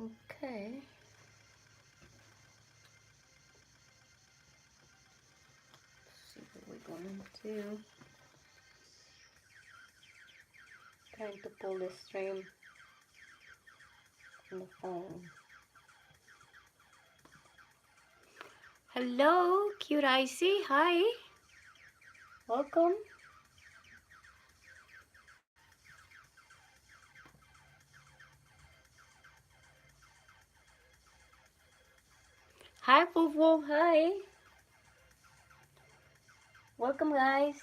Okay. Let's see what we're going to do. Trying to pull the string on the phone. Hello, cute Icy. Hi. Welcome. Hi, Fufu. Hi. Welcome, guys.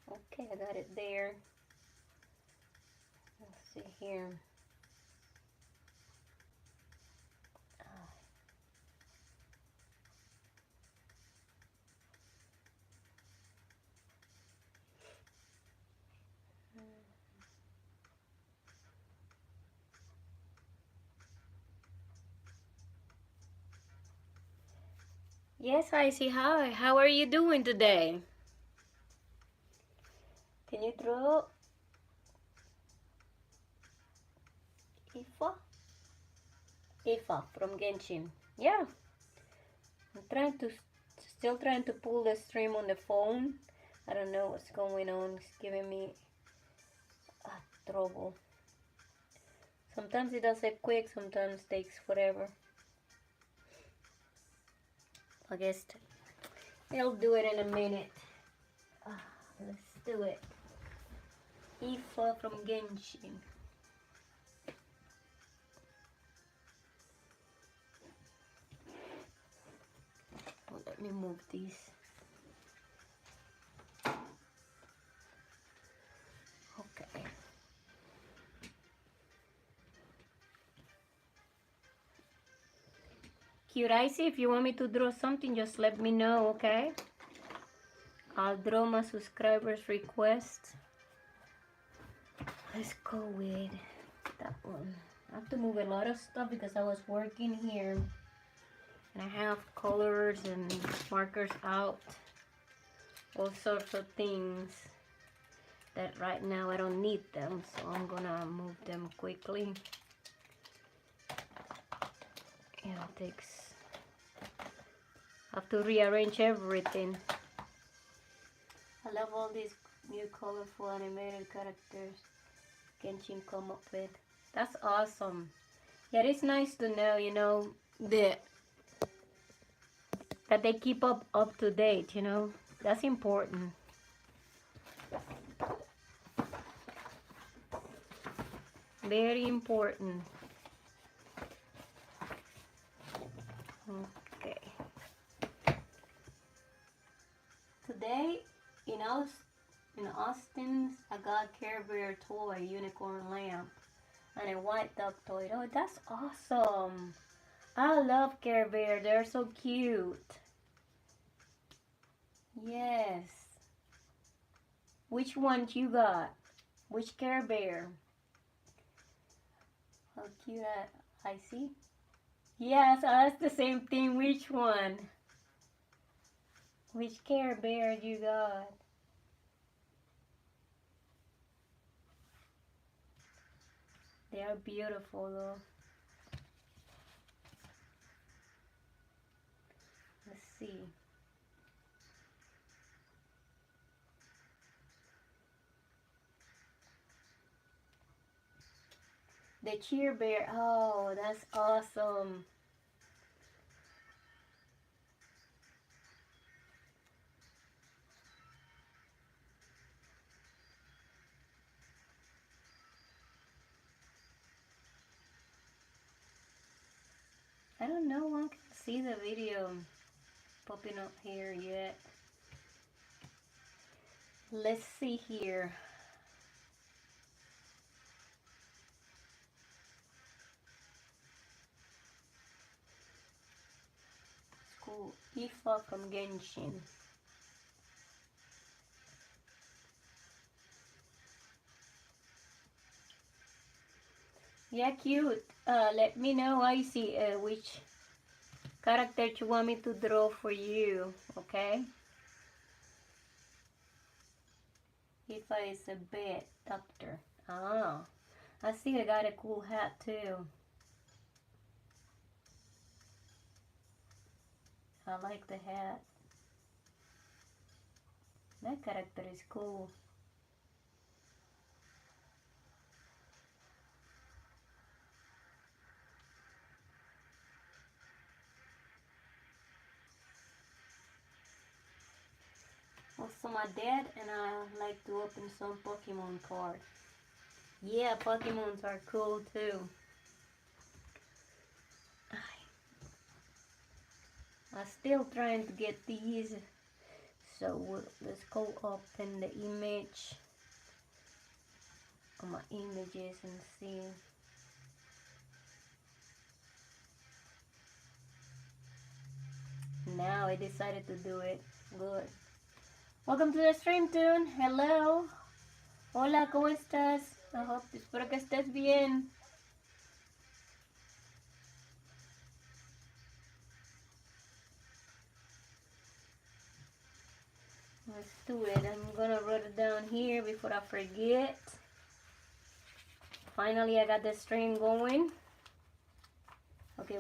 Okay, I got it there. Let's see here. Yes, Icy. Hi. How are you doing today? Can you draw Ifa? Ifa from Genshin. Yeah. I'm still trying to pull the stream on the phone. I don't know what's going on. It's giving me trouble. Sometimes it does it quick, sometimes it takes forever. I guess I'll do it in a minute. Let's do it. Ifa from Genshin. Oh, let me move these. Okay. Cute Icy, if you want me to draw something, just let me know, okay? I'll draw my subscribers' request. Let's go with that one. I have to move a lot of stuff because I was working here. And I have colors and markers out. All sorts of things that right now I don't need them. So I'm gonna move them quickly. Yeah, it takes... I have to rearrange everything. I love all these new colorful animated characters Genshin come up with. That's awesome. Yeah, it's nice to know, you know, that they keep up to date, you know. That's important. Very important. Okay. Today in Austin's, I got Care Bear toy, unicorn lamp, and a white duck toy. Oh, that's awesome! I love Care Bear. They're so cute. Yes. Which one you got? Which Care Bear? How cute! I see. Yes, that's the same thing. Which one? Which Care Bear you got? They are beautiful though. Let's see. The Cheer Bear. Oh, that's awesome. I don't know, one can see the video popping up here yet. Let's see here. It's cool. Ifa from Genshin. Yeah, cute. Let me know, Icy, which character you want me to draw for you, okay? If I is a vet doctor. Ah, I see I got a cool hat too. I like the hat. That character is cool. Also, my dad and I like to open some Pokemon cards. Yeah, Pokemons are cool too. I'm still trying to get these. So let's go open the image on my images and see. Now I decided to do it. Good. Welcome to the stream, Tune. Hello. Hola, ¿cómo estás? Espero que estés bien. Let's do it. I'm gonna write it down here before I forget. Finally, I got the stream going. Okay,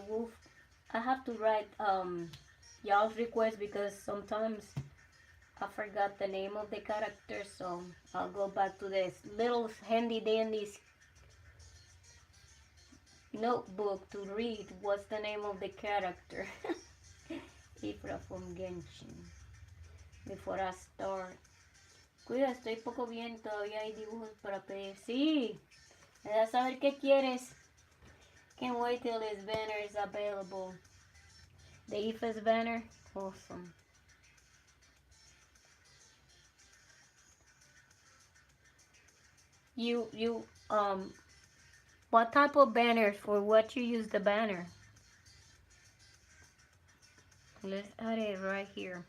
I have to write y'all's request because sometimes I forgot the name of the character, so I'll go back to this little handy dandy notebook to read what's the name of the character. Ifra from Genshin. Before I start. Cuida, estoy poco bien, todavía hay dibujos para pedir. Sí, me das saber qué quieres. Can't wait till this banner is available. The IFA's banner, awesome. What type of banners, for what you use the banner? Let's add it right here.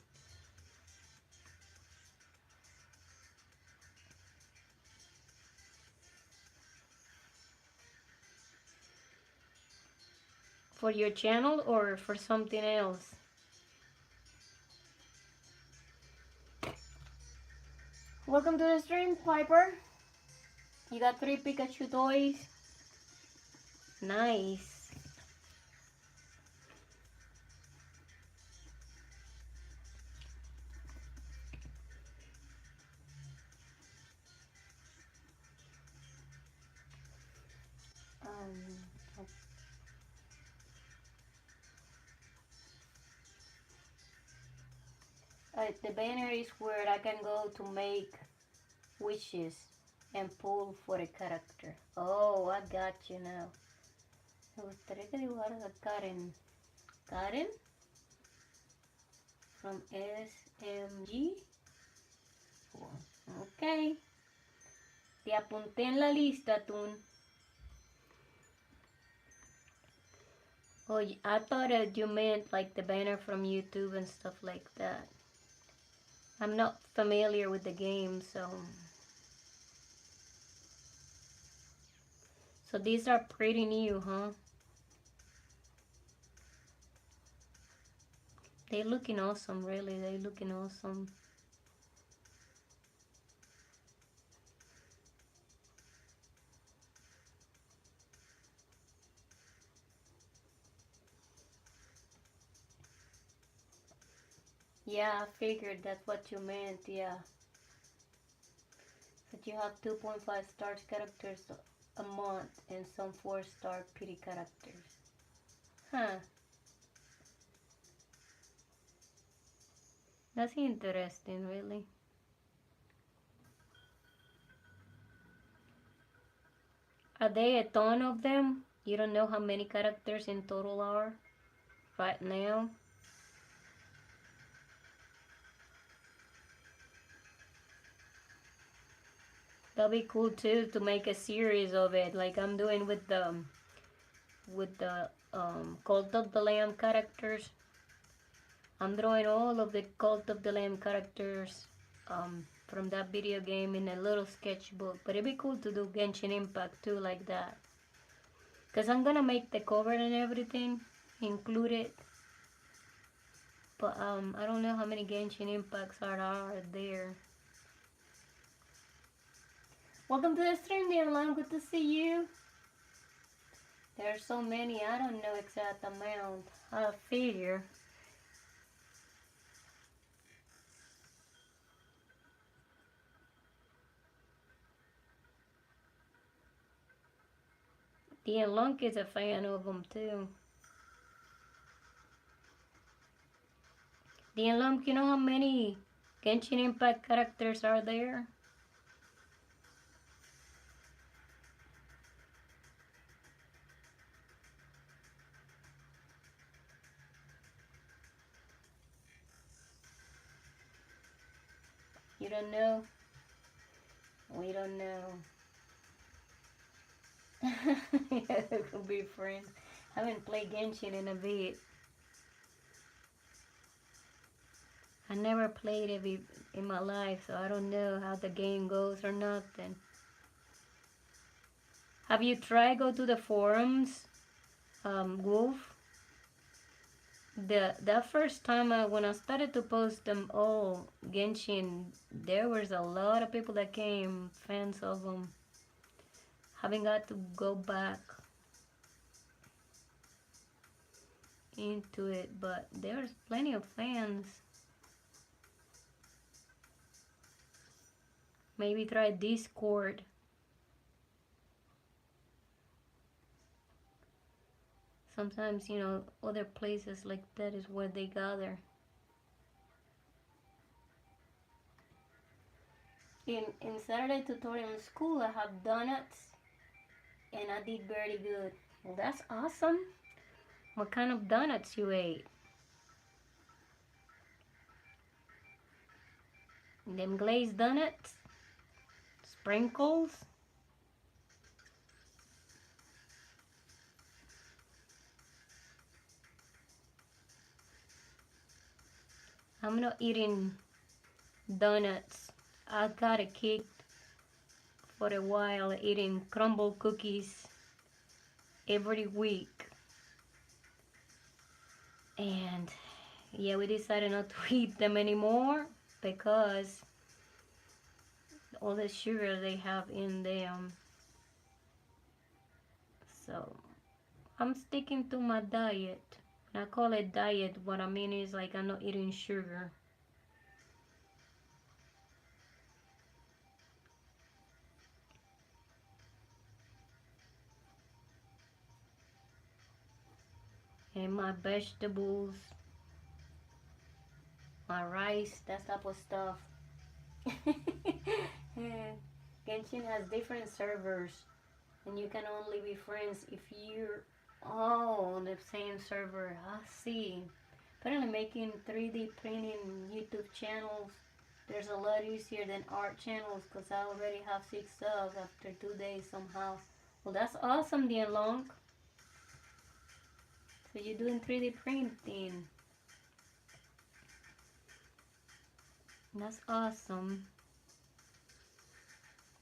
For your channel or for something else? Welcome to the stream, Piper. You got 3 Pikachu toys. Nice. The banner is where I can go to make wishes and pull for a character. Oh, I got you now. Me gustaría que dibujaras a Karen. Karen? From SMG. Okay. Te apunté en la lista, Tun. Oh, I thought you meant like the banner from YouTube and stuff like that. I'm not familiar with the game, so these are pretty new, huh? They looking awesome, really. They looking awesome. Yeah, I figured that's what you meant, yeah. That you have 2.5 star characters a month and some 4-star pity characters. Huh. That's interesting, really. Are there a ton of them? You don't know how many characters in total are right now? That'll be cool too, to make a series of it, like I'm doing with the Cult of the Lamb characters. I'm drawing all of the Cult of the Lamb characters from that video game in a little sketchbook. But it'd be cool to do Genshin Impact too, like that. Because I'm gonna make the cover and everything, include it. But I don't know how many Genshin Impacts are there. Welcome to the stream, dear Lon. Good to see you. There are so many. I don't know exact amount. I'll figure. Dear Lunk is a fan of them too. Dear Lunk, you know how many Genshin Impact characters are there? You don't know? We don't know. Yeah, we could be friends. I haven't played Genshin in a bit. I never played it in my life, so I don't know how the game goes or nothing. Have you tried go to the forums, Wolf? The first time when I started to post them all Genshin, there was a lot of people that came, fans of them. Haven't got to go back into it, but there's plenty of fans. Maybe try Discord. Sometimes, you know, other places like that is where they gather. In Saturday tutorial in school, I have donuts, and I did very good. Well, that's awesome. What kind of donuts you ate? Them glazed donuts? Sprinkles? I'm not eating donuts. I got a kick for a while eating crumble cookies every week. And yeah, we decided not to eat them anymore because all the sugar they have in them. So I'm sticking to my diet. When I call it diet, what I mean is like I'm not eating sugar. And my vegetables, my rice, that type of stuff. Genshin has different servers, and you can only be friends if you're all on the same server. I see. Apparently making 3D printing YouTube channels, there's a lot easier than art channels because I already have 6 subs after 2 days somehow. Well, that's awesome, Dean Long. So you're doing 3D printing. That's awesome.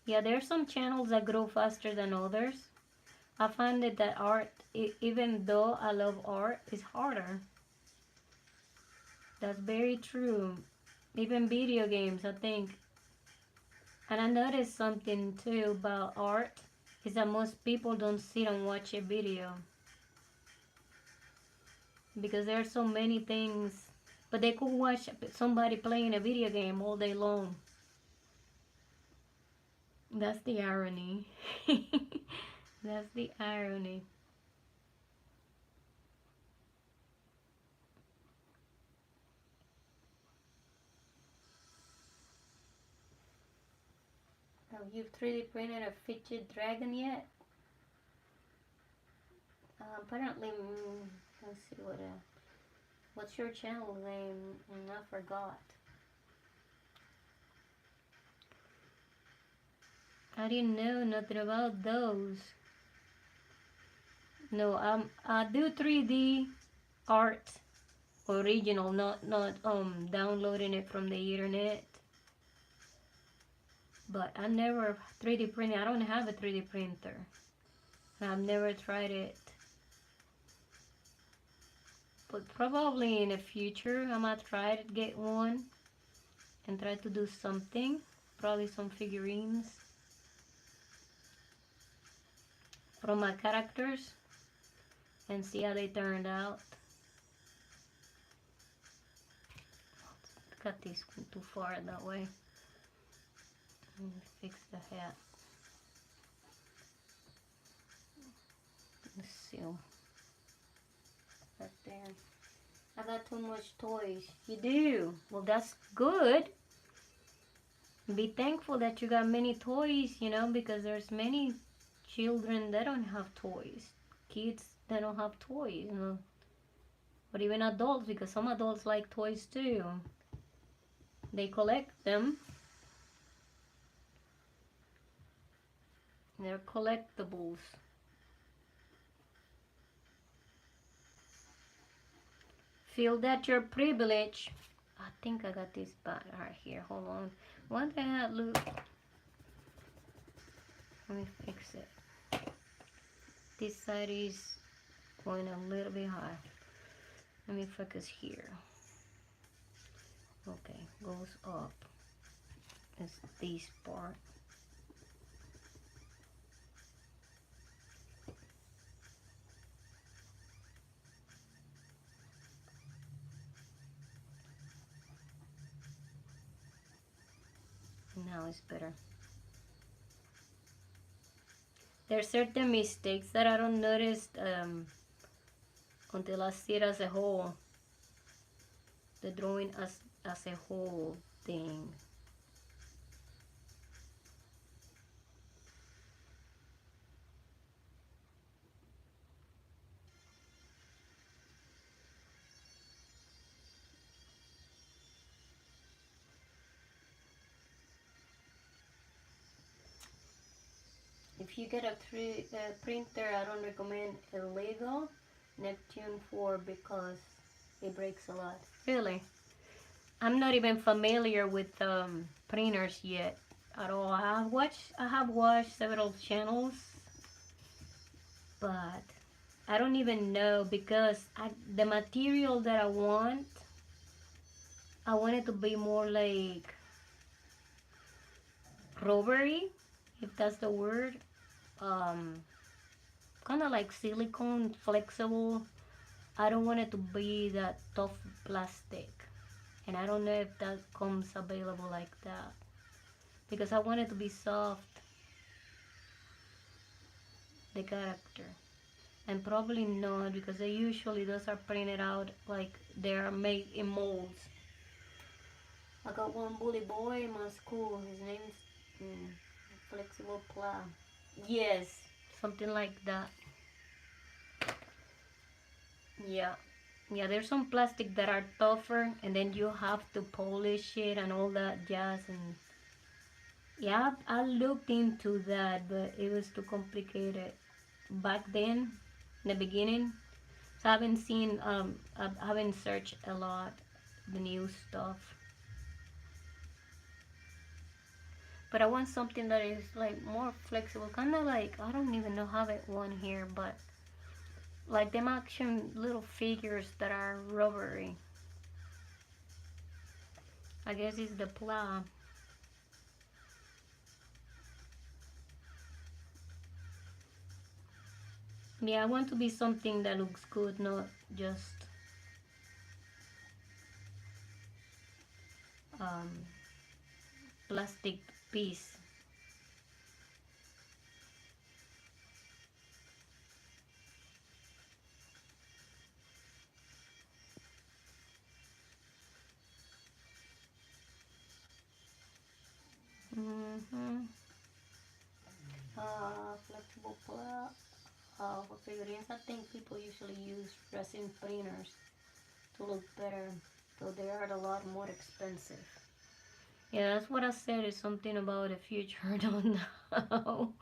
Yeah, there's some channels that grow faster than others. I find that art, even though I love art, is harder. That's very true. Even video games, I think. And I noticed something too about art, is that most people don't sit and watch a video. Because there are so many things, but they could watch somebody playing a video game all day long. That's the irony. That's the irony. Have you 3D printed a fidget dragon yet? Apparently, let's see what's your channel name? I forgot. I didn't know nothing about those. No, I do 3D art original, not downloading it from the internet. But I never 3D printed. I don't have a 3D printer. I've never tried it. But probably in the future I might try to get one and try to do something. Probably some figurines. from my characters and see how they turned out. Cut this one too far that way. Let me fix the hat. Let's see. Right there. I got too much toys. You do? Well, that's good. Be thankful that you got many toys, you know, because there's many children that don't have toys. Kids that don't have toys, you know. Or even adults, because some adults like toys too. They collect them. They're collectibles. Feel that you're privileged. I think I got this back right here. Hold on. What the hell? Look. Let me fix it. This side is going a little bit high. Let me focus here. Okay, goes up. It's this part. Now it's better. There's certain mistakes that I don't notice until I see it as a whole. The drawing as a whole thing. If you get a printer, I don't recommend a Lego Neptune 4 because it breaks a lot. Really? I'm not even familiar with printers yet at all. I have watched several channels, but I don't even know because the material that I want it to be more like rubbery, if that's the word. Kind of like silicone, flexible. I don't want it to be that tough plastic, and I don't know if that comes available like that because I want it to be soft, the character, and probably not because those are printed out like they're made in molds. I got one bully boy in my school. His name's Flexible Pla. Yes, something like that. Yeah. Yeah, there's some plastic that are tougher and then you have to polish it and all that jazz. And yeah, I looked into that, but it was too complicated back then, in the beginning. So I haven't seen, I haven't searched a lot the new stuff. But I want something that is like more flexible, kind of like, I don't even know how it one here, but like them action little figures that are rubbery. I guess it's the plow. Yeah, I want to be something that looks good, not just plastic piece. Flexible plow. For figurines, I think people usually use resin printers to look better, so they are a lot more expensive. Yeah, that's what I said. It's something about the future. I don't know.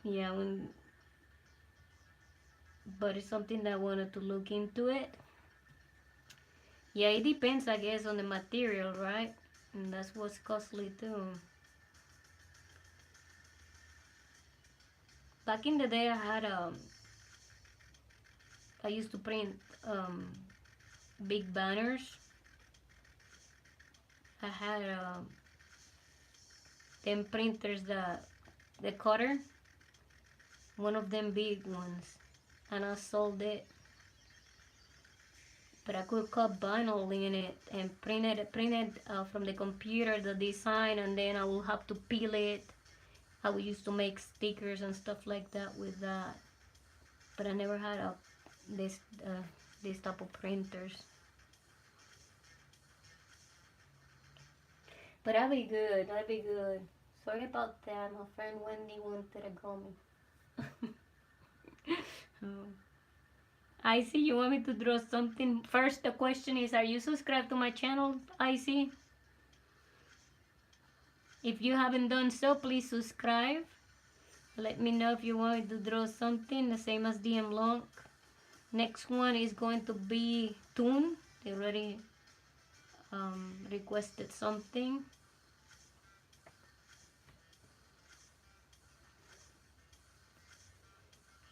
Yeah, but it's something that I wanted to look into it. Yeah, it depends, I guess, on the material, right? And that's what's costly too. Back in the day, I used to print big banners. I had them printers that the cutter, one of them big ones, and I sold it. But I could cut vinyl in it and print it from the computer, the design, and then I will have to peel it. I would used to make stickers and stuff like that with that. But I never had this this type of printers. But that'd be good. That'd be good. Sorry about that. My friend Wendy wanted to call me. Oh. I see you want me to draw something. First, the question is, are you subscribed to my channel, Icy? If you haven't done so, please subscribe. Let me know if you want me to draw something, the same as DM Long. Next one is going to be Toon. They already requested something.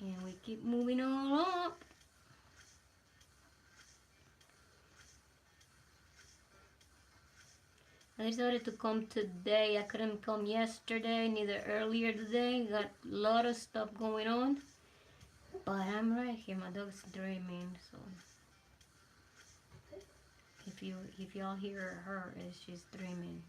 And we keep moving on up. I decided to come today. I couldn't come yesterday, neither earlier today. Got a lot of stuff going on. But I'm right here. My dog's dreaming, so if y'all hear her, she's dreaming.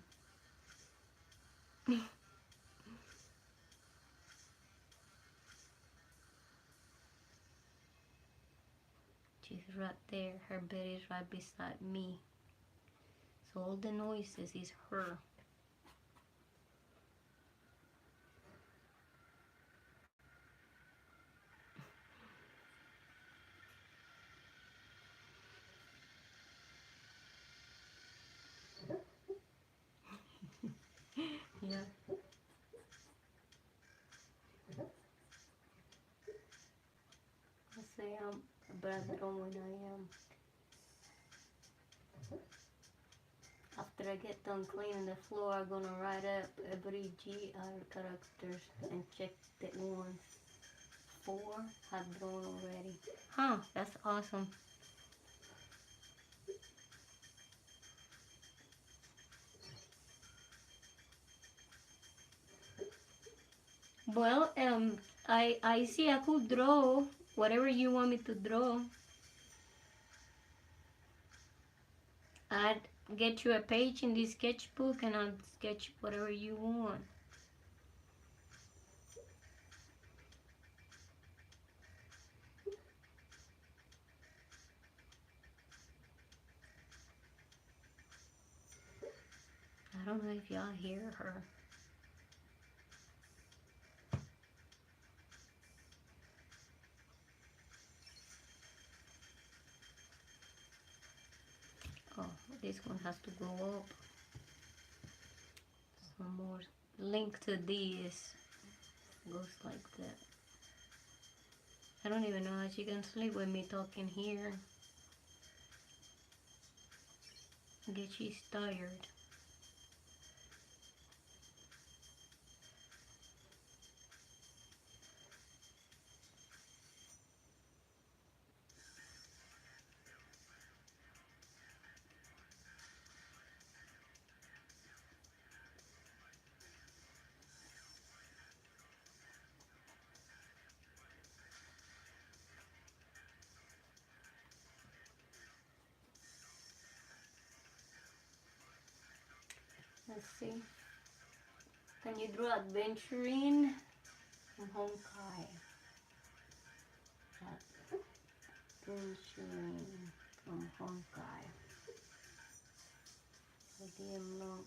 She's right there. Her bed is right beside me. So all the noises is her. Yeah. I say but I don't when I am. After I get done cleaning the floor, I'm gonna write up every GR characters and check the ones 4 have drawn already. Huh, that's awesome. Well, I see I could draw whatever you want me to draw. I'd get you a page in this sketchbook and I'll sketch whatever you want. I don't know if y'all hear her. Oh, this one has to go up. Some more link to this goes like that. I don't even know how she can sleep with me talking here. I guess she's tired. Let's see. Can you draw adventuring and Honkai? Adventuring from Honkai. DM Long.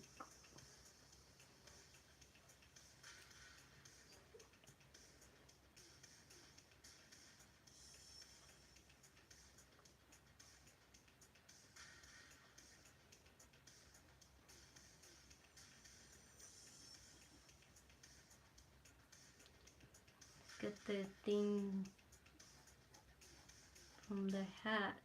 Get the thing from the hat.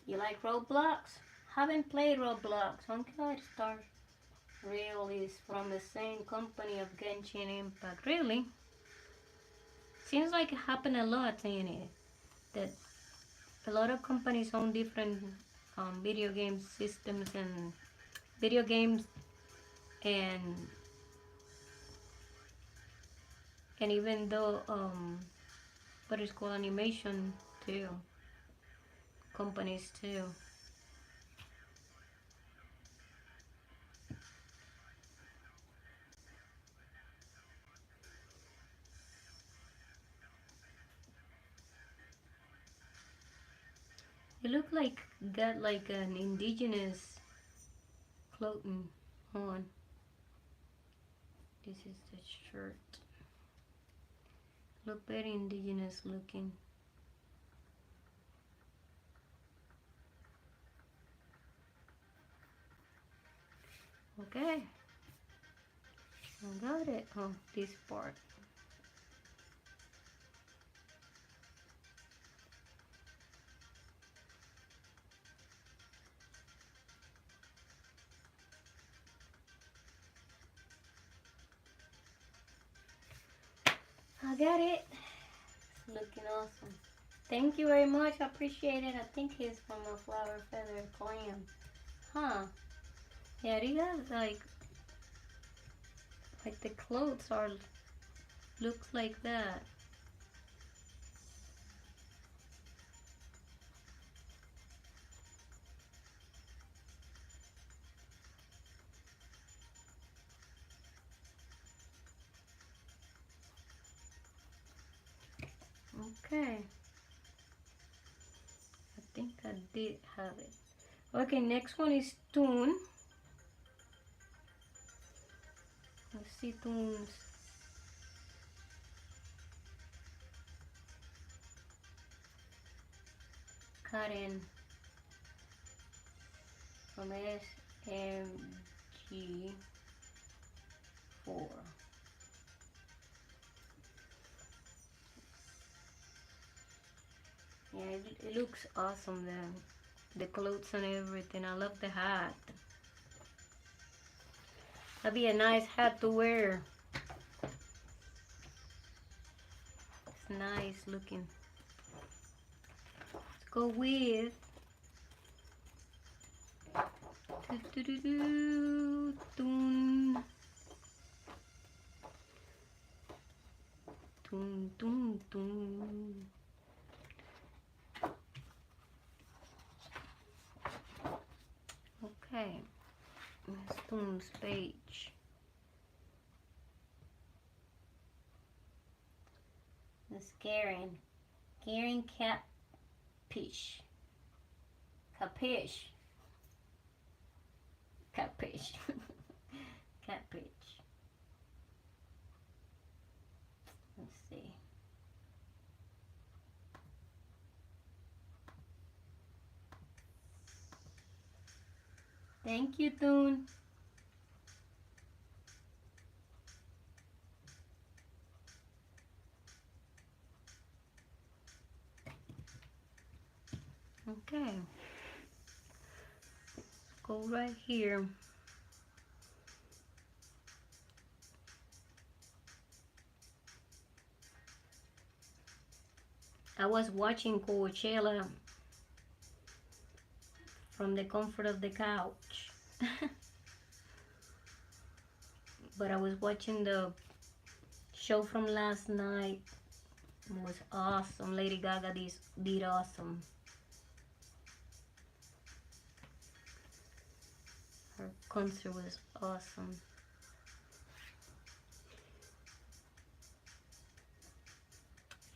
You like Roblox? Haven't played Roblox. Okay, Star Rail is from the same company of Genshin Impact. Really? Seems like it happened a lot, ain't it? That a lot of companies own different video game systems and video games and even though what is called animation too, companies too. You look like got like an indigenous clothing on. This is the shirt. Look very indigenous looking. Okay, I got it. Oh, this part. I got it. It's looking awesome. Thank you very much. I appreciate it. I think he's from a Flower Feather clan. Huh. Yeah, he has like the clothes are looks like that. Okay. I think I did have it. Okay, next one is Toon. Let's see Toon's. Karen from SMG4. Yeah, it looks awesome then. The clothes and everything. I love the hat. That'd be a nice hat to wear. It's nice looking. Let's go with Toon. Toon, toon, toon. Okay, that's Toon's page. That's Karen. Karen Catfish. Capish. Catfish. Catfish. Let's see. Thank you, Toon. Okay. Go right here. I was watching Coachella from the comfort of the couch. But I was watching the show from last night. It was awesome. Lady Gaga did awesome. Her concert was awesome.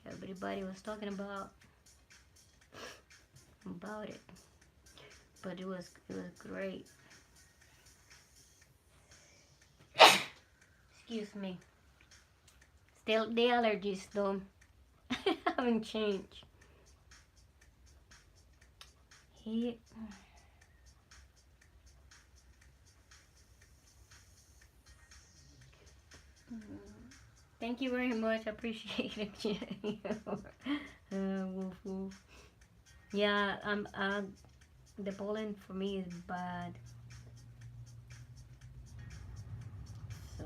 Everybody was talking about it, but it was great. Excuse me. Still the allergies though haven't changed. Here. Thank you very much. I appreciate it. Woof, woof. Yeah, the pollen for me is bad. So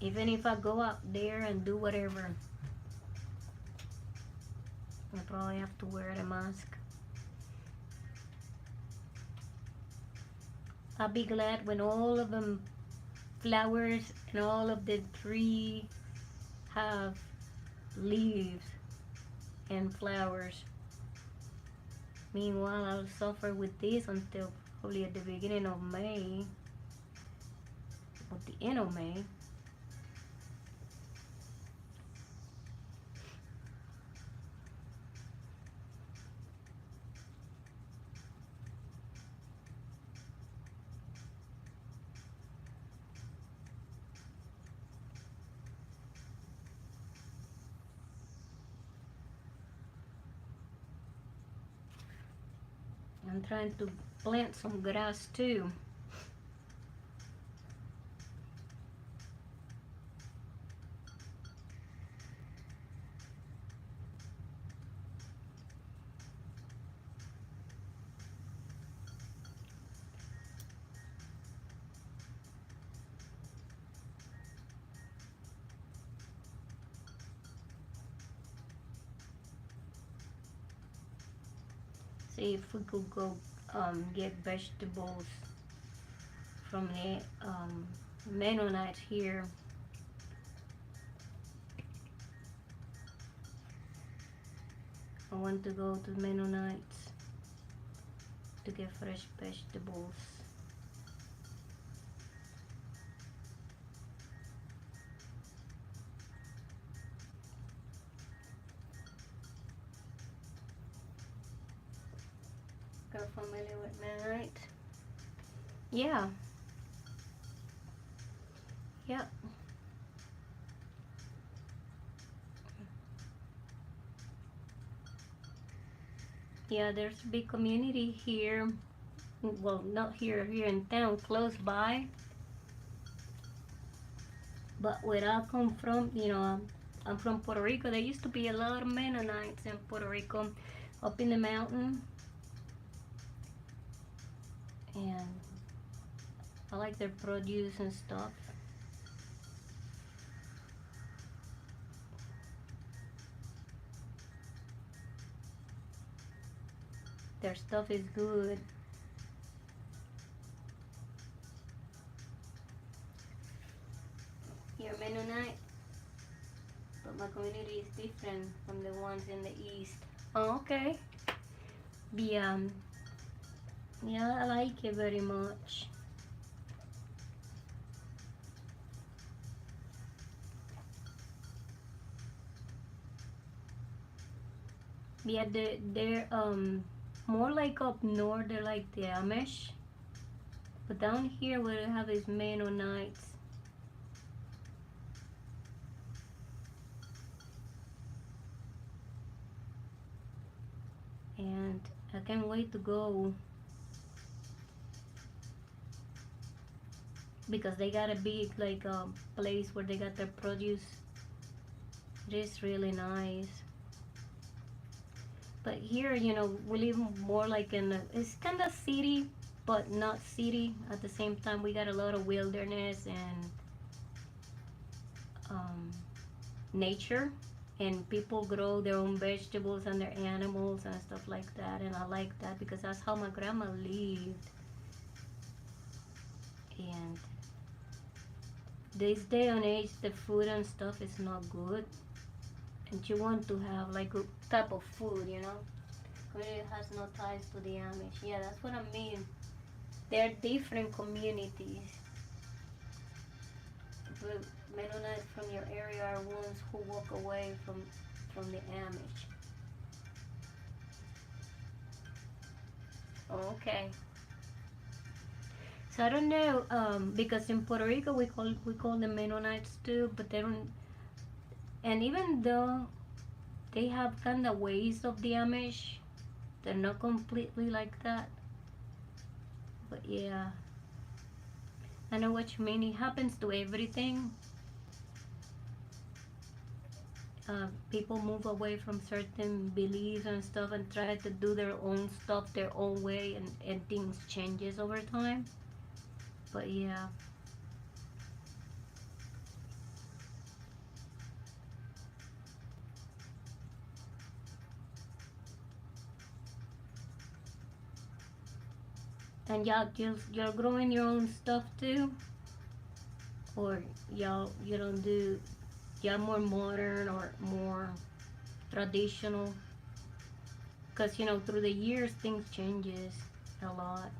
even if I go out there and do whatever, I probably have to wear the mask. I'll be glad when all of them flowers and all of the tree have leaves and flowers. Meanwhile, I'll suffer with this until probably at the beginning of May, or the end of May. I'm trying to plant some grass too. See if we could go get vegetables from the Mennonites here. I want to go to Mennonites to get fresh vegetables. Are familiar with Mennonite? Yeah. Yeah. Yeah, there's a big community here. Well, not here in town, close by. But where I come from, I'm from Puerto Rico. There used to be a lot of Mennonites in Puerto Rico, up in the mountain. And I like their produce and stuff. Their stuff is good. You're Mennonite, but my community is different from the ones in the east. Oh, okay. Yeah, yeah, I like it very much. Yeah, they're more like up north. They're like the Amish, but down here where they have is Mennonites. And I can't wait to go because they got a big like place where they got their produce. It is really nice. But here, we live more like it's kind of city, but not city. At the same time, we got a lot of wilderness and nature, and people grow their own vegetables and their animals and stuff like that. And I like that because that's how my grandma lived. And this day and age, the food and stuff is not good, and you want to have like a type of food, Community has no ties to the Amish. Yeah, that's what I mean. They're different communities. The Mennonites from your area are ones who walk away from the Amish. Okay. So I don't know, because in Puerto Rico we call them Mennonites too, but they don't. And even though they have kind of ways of the Amish, they're not completely like that. But yeah, I know what you mean. It happens to everything. people move away from certain beliefs and stuff and try to do their own stuff their own way, and things changes over time. But yeah. And y'all just you're growing your own stuff too, or y'all you don't do y'all more modern or more traditional? Because through the years things changes a lot.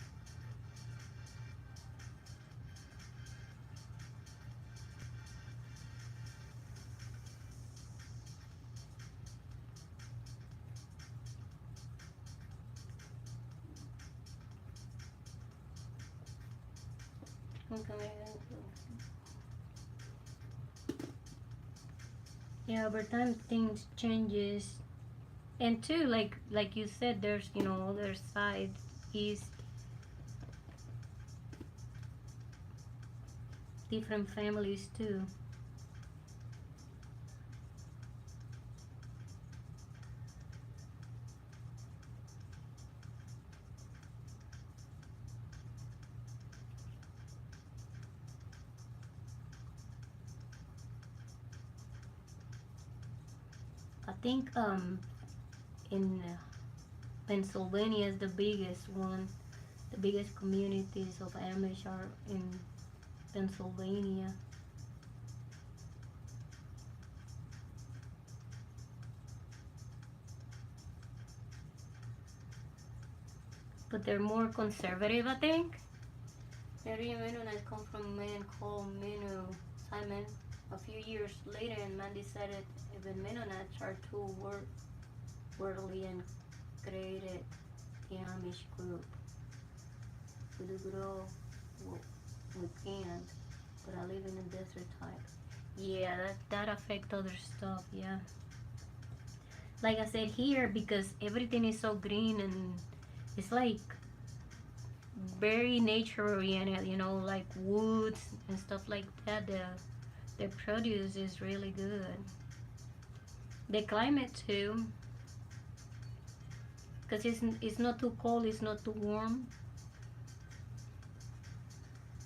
Okay. Yeah, over time things changes. And too, like you said, there's other side is different families too. I think in Pennsylvania is the biggest one. The biggest communities of Amish are in Pennsylvania. But they're more conservative, I think. Mary and Mennonites come from a man called Menu Simon. A few years later, and man decided even Mennonites are too worldly and created the Amish group. We do grow what we can, but I live in a desert type. Yeah, that affect other stuff. Yeah, like I said here, because everything is so green and it's like very nature oriented. Like woods and stuff like that. The produce is really good. The climate too, because it's not too cold, it's not too warm.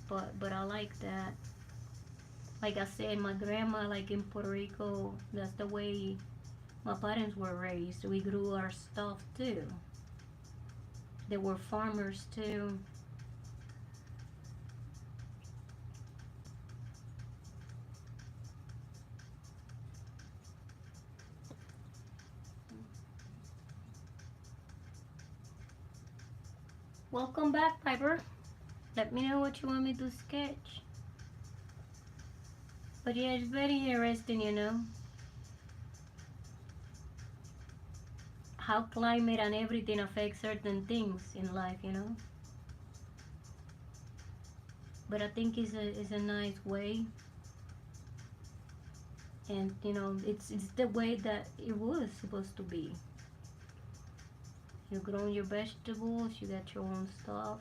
But I like that. Like I said, my grandma, like in Puerto Rico, that's the way my parents were raised. We grew our stuff too. They were farmers too. Welcome back, Piper. Let me know what you want me to sketch. But yeah, it's very interesting, how climate and everything affects certain things in life. But I think it's a nice way, and it's the way that it was supposed to be. You grow your vegetables, you got your own stuff.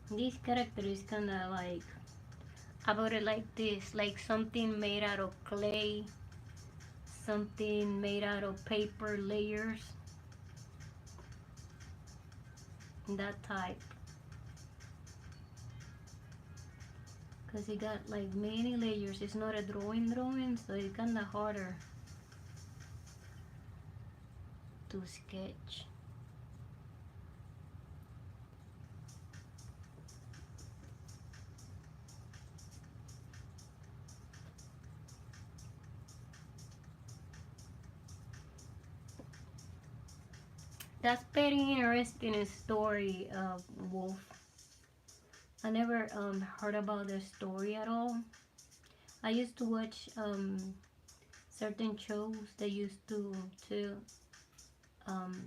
This character is kind of like, about it like this, like something made out of clay, something made out of paper layers, that type. Because it got like many layers. It's not a drawing, so it's kind of harder to sketch. That's very interesting story of Wolf. I never heard about the story at all. I used to watch certain shows they used to um,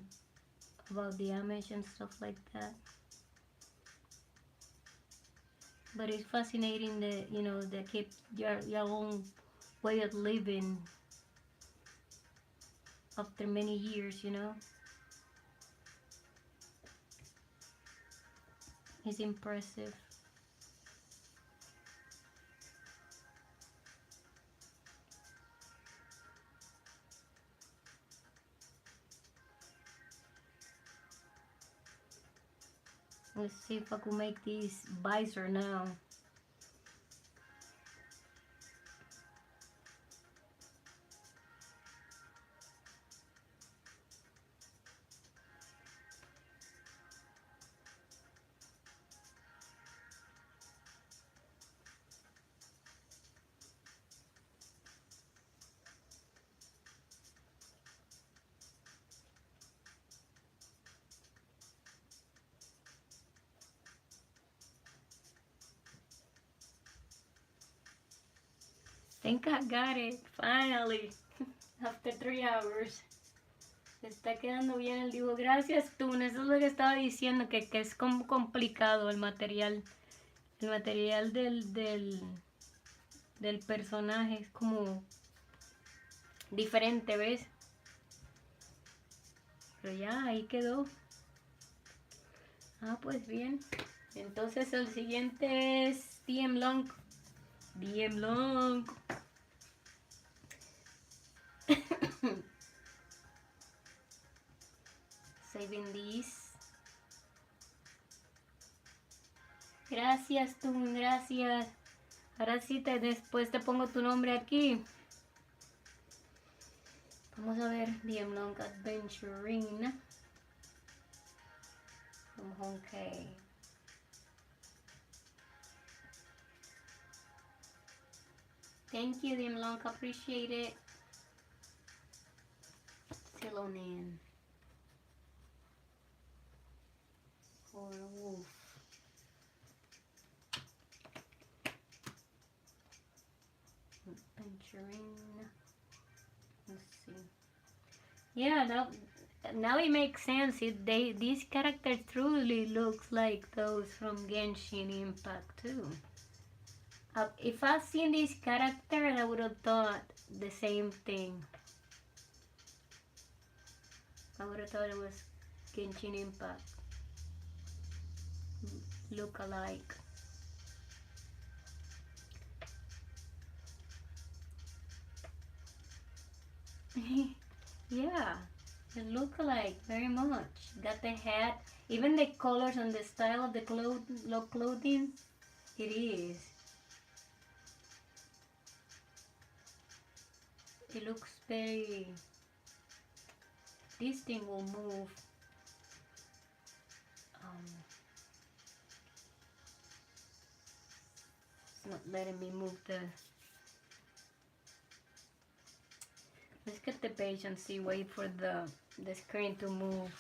about the Amish and stuff like that. But it's fascinating that they keep your own way of living after many years, you know. It's impressive. Let's see if I can make these visor now. Think I got it, finally, after 3 hours. Está quedando bien el dibujo. Gracias, Tun. Eso es lo que estaba diciendo, que es como complicado el material. El material del personaje es como diferente, ¿ves? Pero ya, ahí quedó. Ah, pues bien. Entonces el siguiente es DM Long. DM Long. Saving these. Gracias, tú, gracias. Ahora sí, después te pongo tu nombre aquí. Vamos a ver, DM Long Adventuring. From Honkai. Thank you, DM Long, appreciate it. Still on in. For a wolf. Adventuring. Let's see. Yeah, now it makes sense. These characters truly looks like those from Genshin Impact too. If I'd seen this character, I would have thought the same thing. I would have thought it was Genshin Impact. Look alike. Yeah, they look alike very much. Got the hat, even the colors and the style of the clothing, it is. It looks very... This thing will move. It's not letting me move the... Let's get the page and see, wait for the screen to move.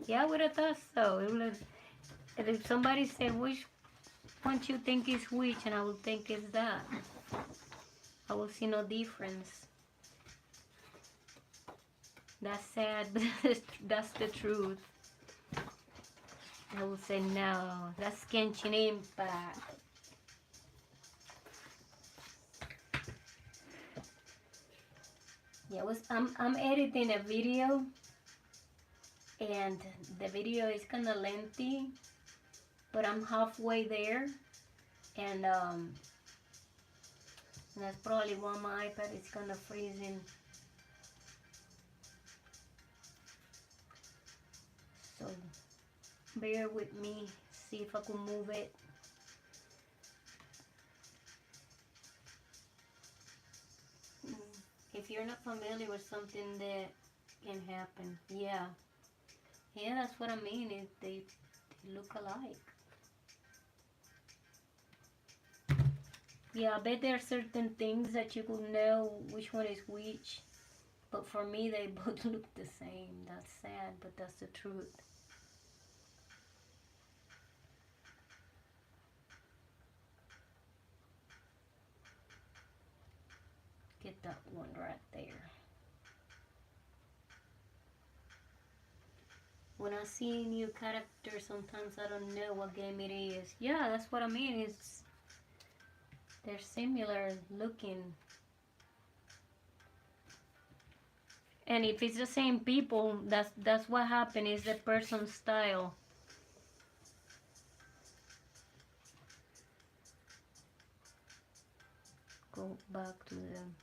Yeah, I would have thought so. If somebody said, which one you think is which, and I will think it's that. I will see no difference. That's sad, but that's the truth. I will say no, that's Genshin Impact. Yeah, I'm editing a video, and the video is kind of lengthy, but I'm halfway there, and that's probably why my iPad is kind of freezing. So bear with me, see if I can move it. If you're not familiar with something that can happen, yeah, that's what I mean. They look alike. Yeah, I bet there are certain things that you could know which one is which, but for me they both look the same. That's sad, but that's the truth. Get that one right there. When I see new characters, sometimes I don't know what game it is. Yeah, that's what I mean. They're similar looking. And if it's the same people, that's what happened. Is the person's style. Go back to them.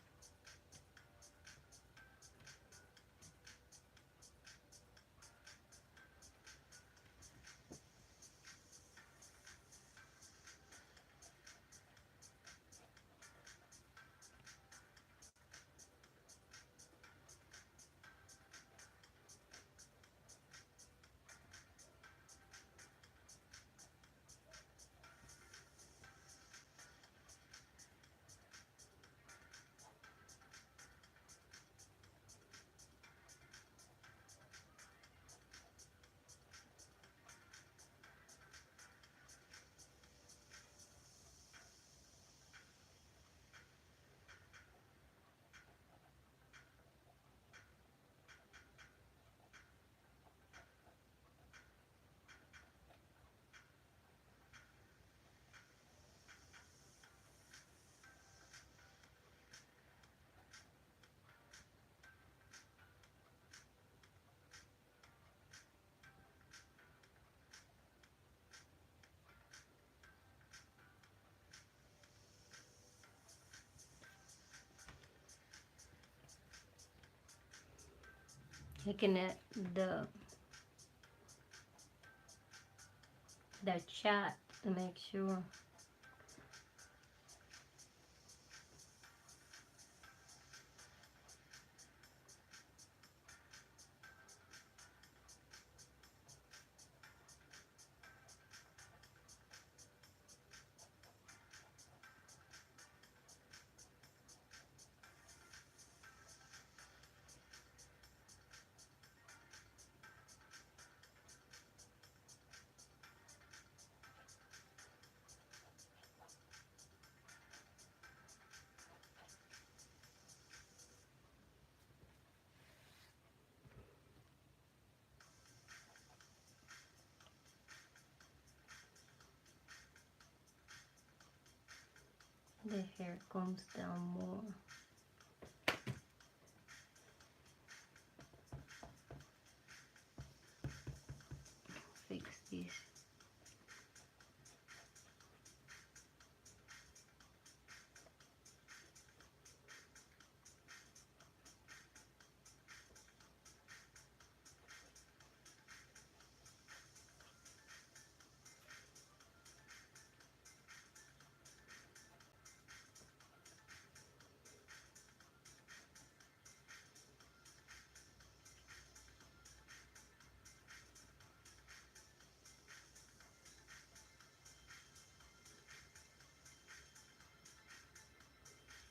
Looking at the chat to make sure. The hair comes down more. Fix this.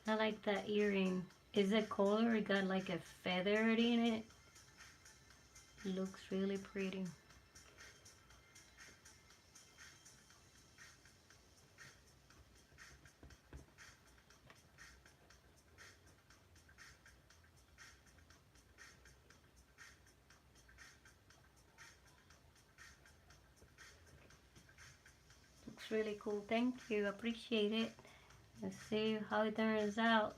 I like that earring. Is it color? It got like a feather in it. Looks really pretty. Looks really cool. Thank you. Appreciate it. Let's see how it turns out.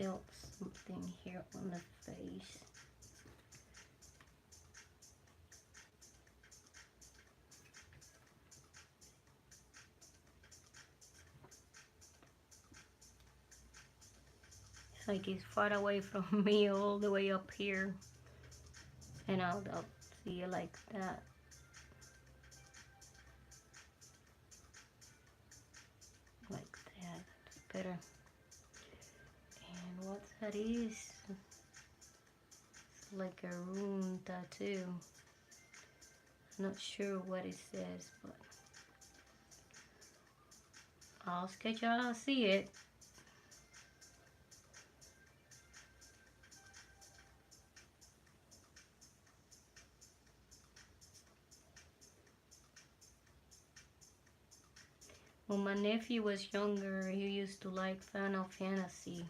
felt something here on the face. It's like it's far away from me, all the way up here, and I'll see it like that. Like that, that's better. And what that is, it's like a rune tattoo. I'm not sure what it says, but I'll sketch it, I'll see it. When my nephew was younger, he used to like Final Fantasy.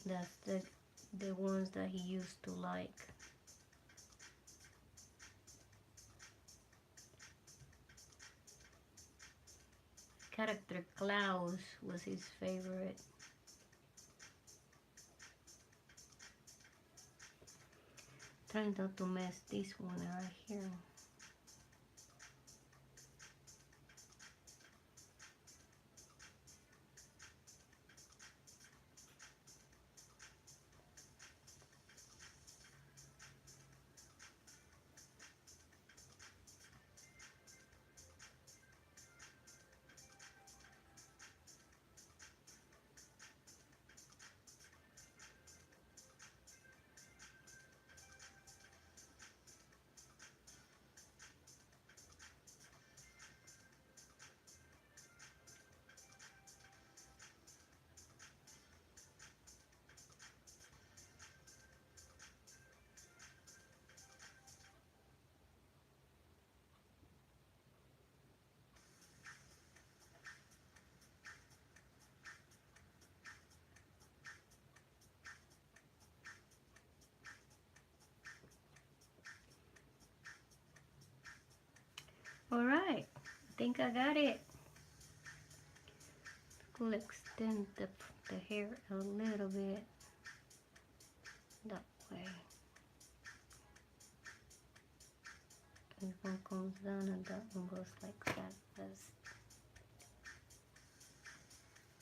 That's the ones that he used to like. Character Klaus was his favorite. Trying not to mess this one right here. Alright, I think I got it. We'll extend the hair a little bit that way. This one comes down and that one goes like that.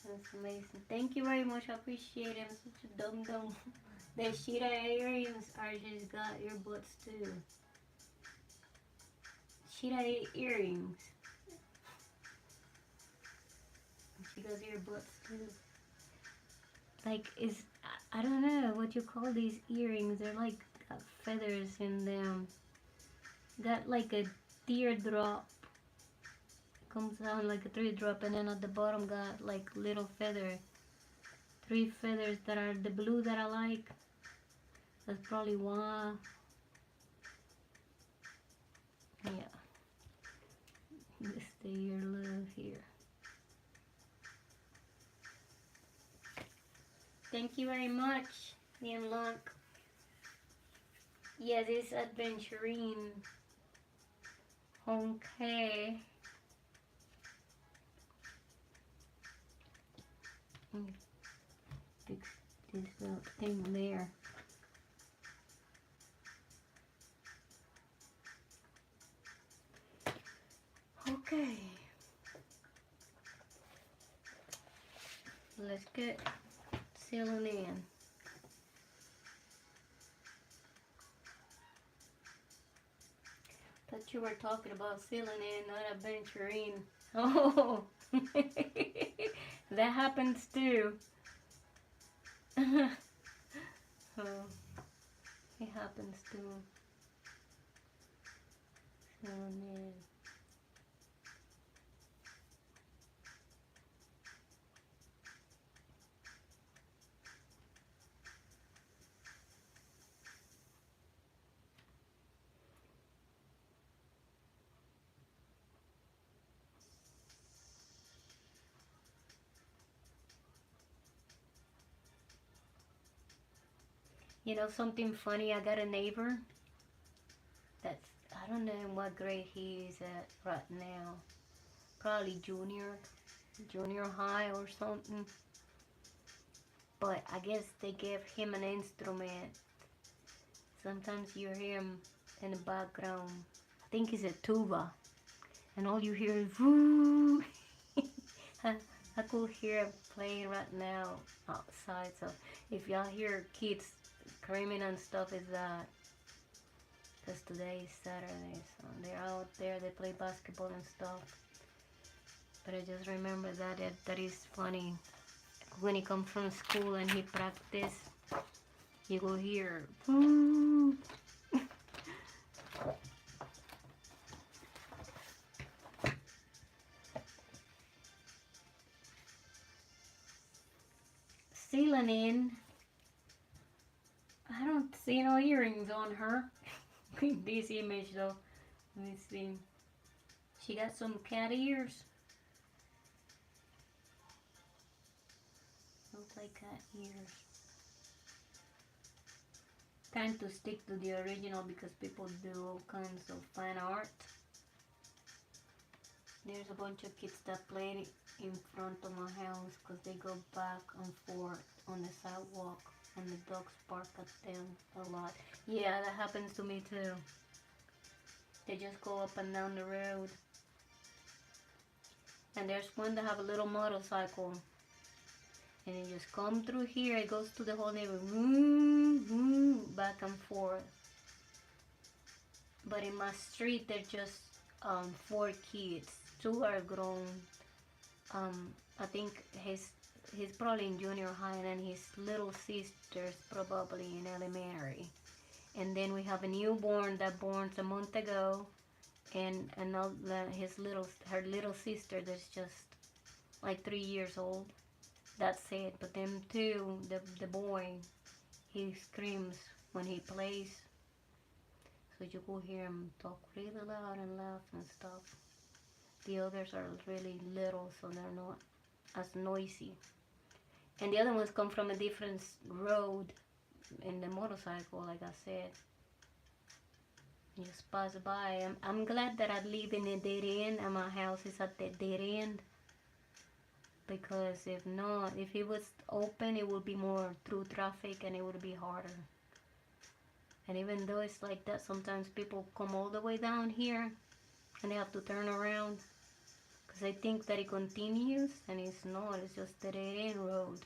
That's amazing. Thank you very much. I appreciate it. I'm such a dum-dum. The Sheeta earrings are just got earbuds too. Sheeta earrings. She does earbuds too. Like, I don't know what you call these earrings. They're like got feathers in them. Got like a teardrop. Comes down like a teardrop, and then at the bottom got like little feather. 3 feathers that are the blue that I like. That's probably one. Yeah. This the earlobe here. Thank you very much, Ian Luck. Yeah, this adventurine. Okay. Fix this thing there. Okay. Let's get sealing in. Thought you were talking about sealing in, not adventuring. Oh, that happens too. Oh, it happens too. Sealing in. You know something funny? I got a neighbor that's, I don't know in what grade he is at right now. Probably junior, junior high or something. But I guess they gave him an instrument. Sometimes you hear him in the background. I think it's a tuba. And all you hear is woo. I could hear him playing right now outside. So if y'all hear kids screaming and stuff, it's that. Because today is Saturday, so they're out there, they play basketball and stuff. But I just remember that is funny. When he comes from school and he practice, you go hear, woo. Sealing, I don't see no earrings on her. In this image though, let me see. She got some cat ears. Looks like cat ears. Time to stick to the original because people do all kinds of fan art. There's a bunch of kids that play in front of my house because they go back and forth on the sidewalk and the dogs bark at them a lot. Yeah, that happens to me too. They just go up and down the road. And there's one that have a little motorcycle. And it just come through here, it goes to the whole neighborhood, back and forth. But in my street, there's just 4 kids. 2 are grown. I think he's probably in junior high, and then his little sister's probably in elementary. And then we have a newborn that born a month ago, and her little sister that's just like 3 years old. That's it. But them two, the boy, he screams when he plays. So you could hear him talk really loud and laugh and stuff. The others are really little, so they're not as noisy. And the other ones come from a different road in the motorcycle, like I said. Just pass by. I'm glad that I live in a dead end and my house is at the dead end. Because if not, if it was open, it would be more through traffic and it would be harder. And even though it's like that, sometimes people come all the way down here and they have to turn around because they think that it continues, and it's not. It's just a dead-end road.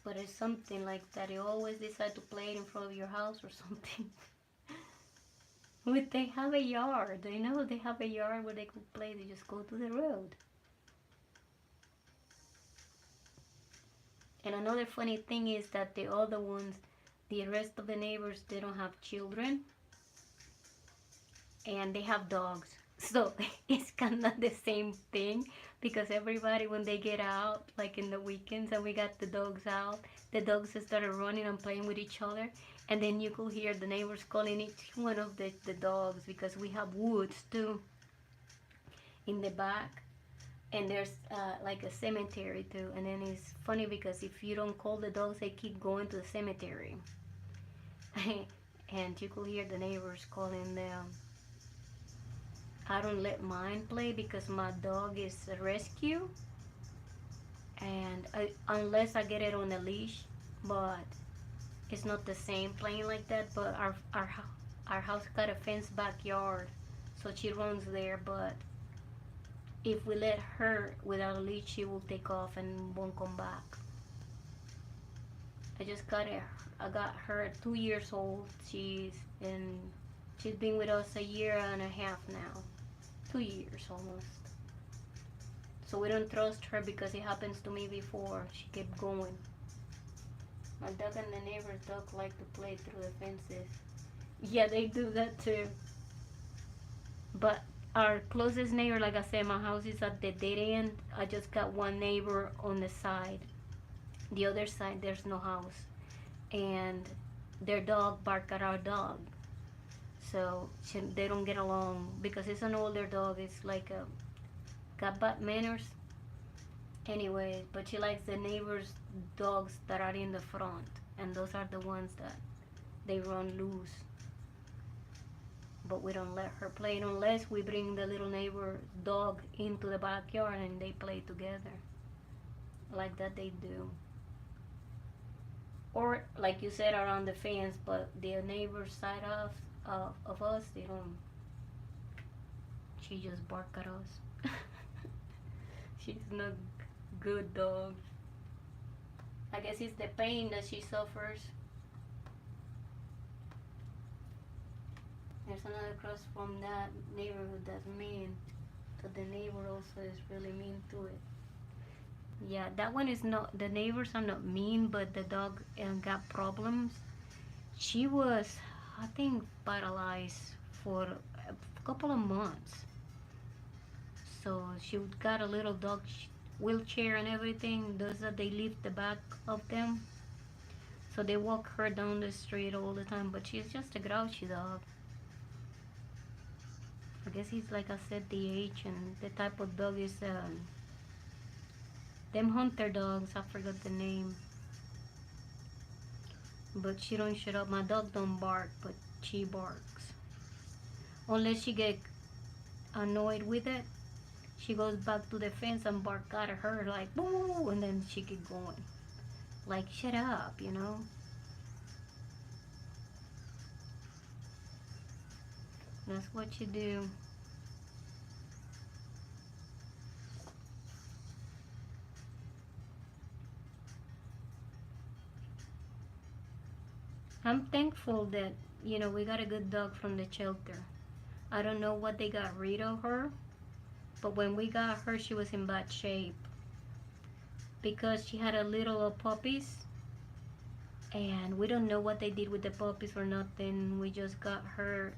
But it's something like that. You always decide to play it in front of your house or something. They have a yard. They know they have a yard where they could play. They just go to the road. And another funny thing is that the other ones, the rest of the neighbors, they don't have children. And they have dogs. So it's kind of the same thing. Because everybody, when they get out, like in the weekends, and we got the dogs out, the dogs started running and playing with each other. And then you could hear the neighbors calling each one of the dogs, because we have woods too in the back. And there's like a cemetery too. And then it's funny because if you don't call the dogs, they keep going to the cemetery. And you could hear the neighbors calling them. I don't let mine play because my dog is a rescue. And unless I get it on a leash, but it's not the same playing like that. But our house got a fenced backyard, so she runs there. But if we let her without a leash, she will take off and won't come back. I got her at 2 years old. She's been with us a year and a half now. 2 years almost. So we don't trust her because it happens to me before. She kept going. My dog and the neighbor's dog like to play through the fences. Yeah, they do that too. But our closest neighbor, like I said, my house is at the dead end. I just got one neighbor on the side. The other side, there's no house. And their dog bark at our dog. So they don't get along because it's an older dog. It's like got bad manners. Anyway, but she likes the neighbors' dogs that are in the front, and those are the ones that they run loose. but we don't let her play unless we bring the little neighbor dog into the backyard and they play together. Like that they do. Or like you said, around the fence, but the neighbor side of us, they don't. She just bark at us. She's not good dog. I guess it's the pain that she suffers. There's another cross from that neighborhood that's mean. So the neighbor also is really mean to it. Yeah, that one is not, the neighbors are not mean, but the dog got problems. She was, I think, paralyzed for a couple of months. So she got a little dog wheelchair and everything. Those that they lift the back of them. So they walk her down the street all the time, but she's just a grouchy dog. I guess he's, like I said, the age, and the type of dog is them hunter dogs. I forgot the name, but she don't shut up. My dog don't bark, but she barks. Unless she get annoyed with it, she goes back to the fence and bark at her like boo, and then she keep going. Like, shut up, you know. That's what you do. I'm thankful that, you know, we got a good dog from the shelter. I don't know what they got rid of her, but when we got her, she was in bad shape because she had a little puppies, and we don't know what they did with the puppies or nothing. We just got her.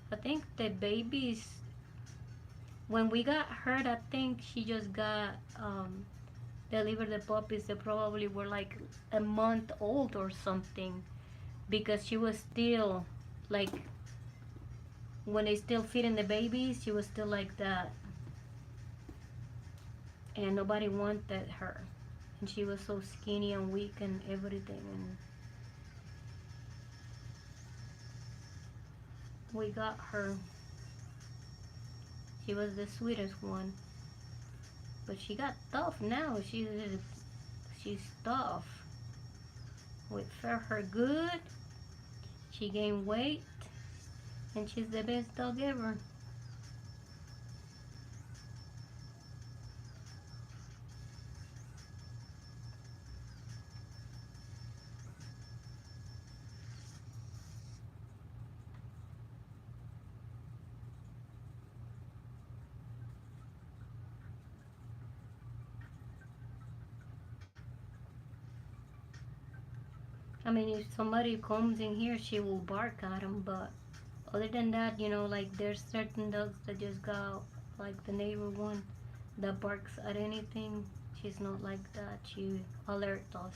I think the babies, when we got her, I think she just got delivered the puppies. They probably were like a month old or something, because she was still like, when they still feeding the babies, she was still like that, and nobody wanted her, and she was so skinny and weak and everything, and we got her. She was the sweetest one, but she got tough now. She's tough. We fed her good. She gained weight, and she's the best dog ever. I mean, if somebody comes in here, she will bark at them, but other than that, you know, like, there's certain dogs that just go, like the neighbor one that barks at anything. She's not like that. She alerts us.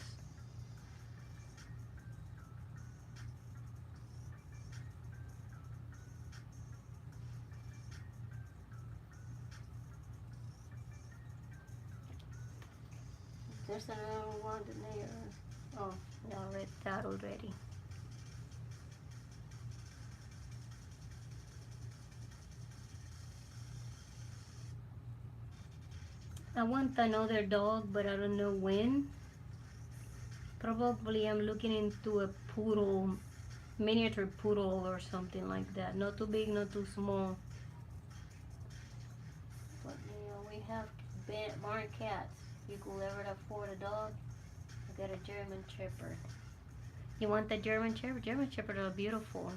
There's another one, the neighbor. Oh, yeah, I read that already. I want another dog, but I don't know when. Probably I'm looking into a poodle, miniature poodle or something like that. Not too big, not too small. But you know, we have barn cats. You could ever afford a dog, I got a German Shepherd. You want the German Shepherd? German Shepherds are beautiful.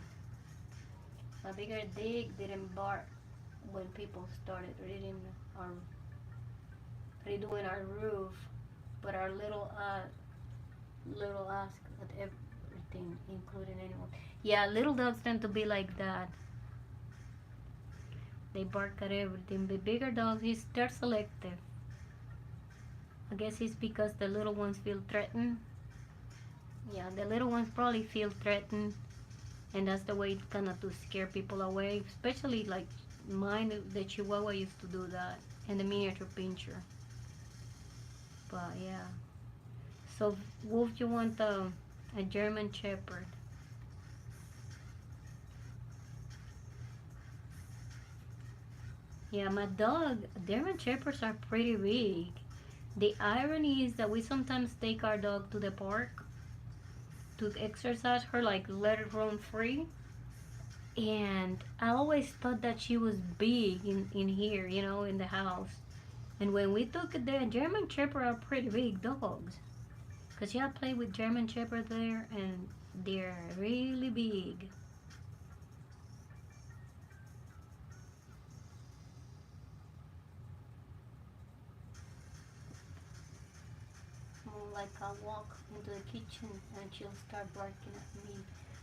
My bigger dig didn't bark when people started redoing our roof, but our little ask at everything, including anyone. Yeah, little dogs tend to be like that. They bark at everything. The bigger dogs, they're selective. I guess it's because the little ones feel threatened. Yeah, the little ones probably feel threatened, and that's the way it's gonna to scare people away. Especially like mine, the Chihuahua used to do that, and the miniature pincher. But yeah. So, Wolf, you want a German Shepherd? Yeah, my dog, German Shepherds are pretty big. The irony is that we sometimes take our dog to the park to exercise her, like let her roam free. And I always thought that she was big in here, in the house. And when we took it there, German Shepherd are pretty big dogs. Because yeah, I played with German Shepherd there, and they're really big. More like I'll walk into the kitchen and she'll start barking at me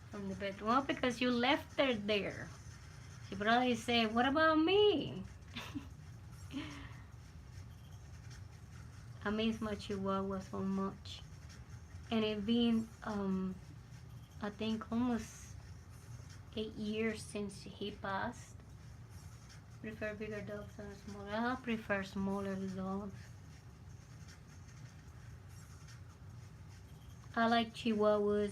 from the bedroom. Well, because you left her there. She probably said, "What about me?" I miss my Chihuahua so much. And it been, I think, almost 8 years since he passed. Prefer bigger dogs than smaller. I prefer smaller dogs. I like Chihuahuas,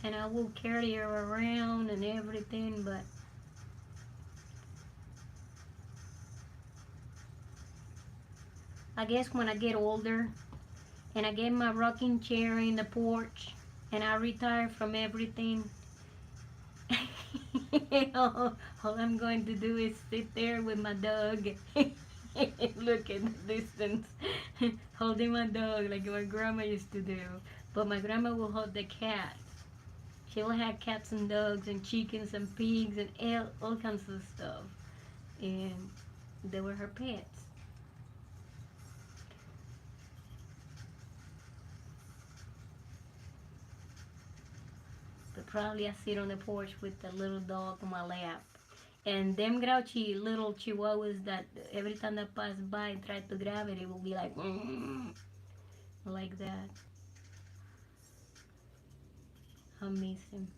and I will carry her around and everything, but I guess when I get older and I get my rocking chair in the porch and I retire from everything, all I'm going to do is sit there with my dog and look at the distance, holding my dog like my grandma used to do. But my grandma will hold the cat. She will have cats and dogs and chickens and pigs and all kinds of stuff. And they were her pets. But probably I sit on the porch with the little dog on my lap. And them grouchy little chihuahuas that every time I pass by and try to grab it, it will be like, like that. I miss him.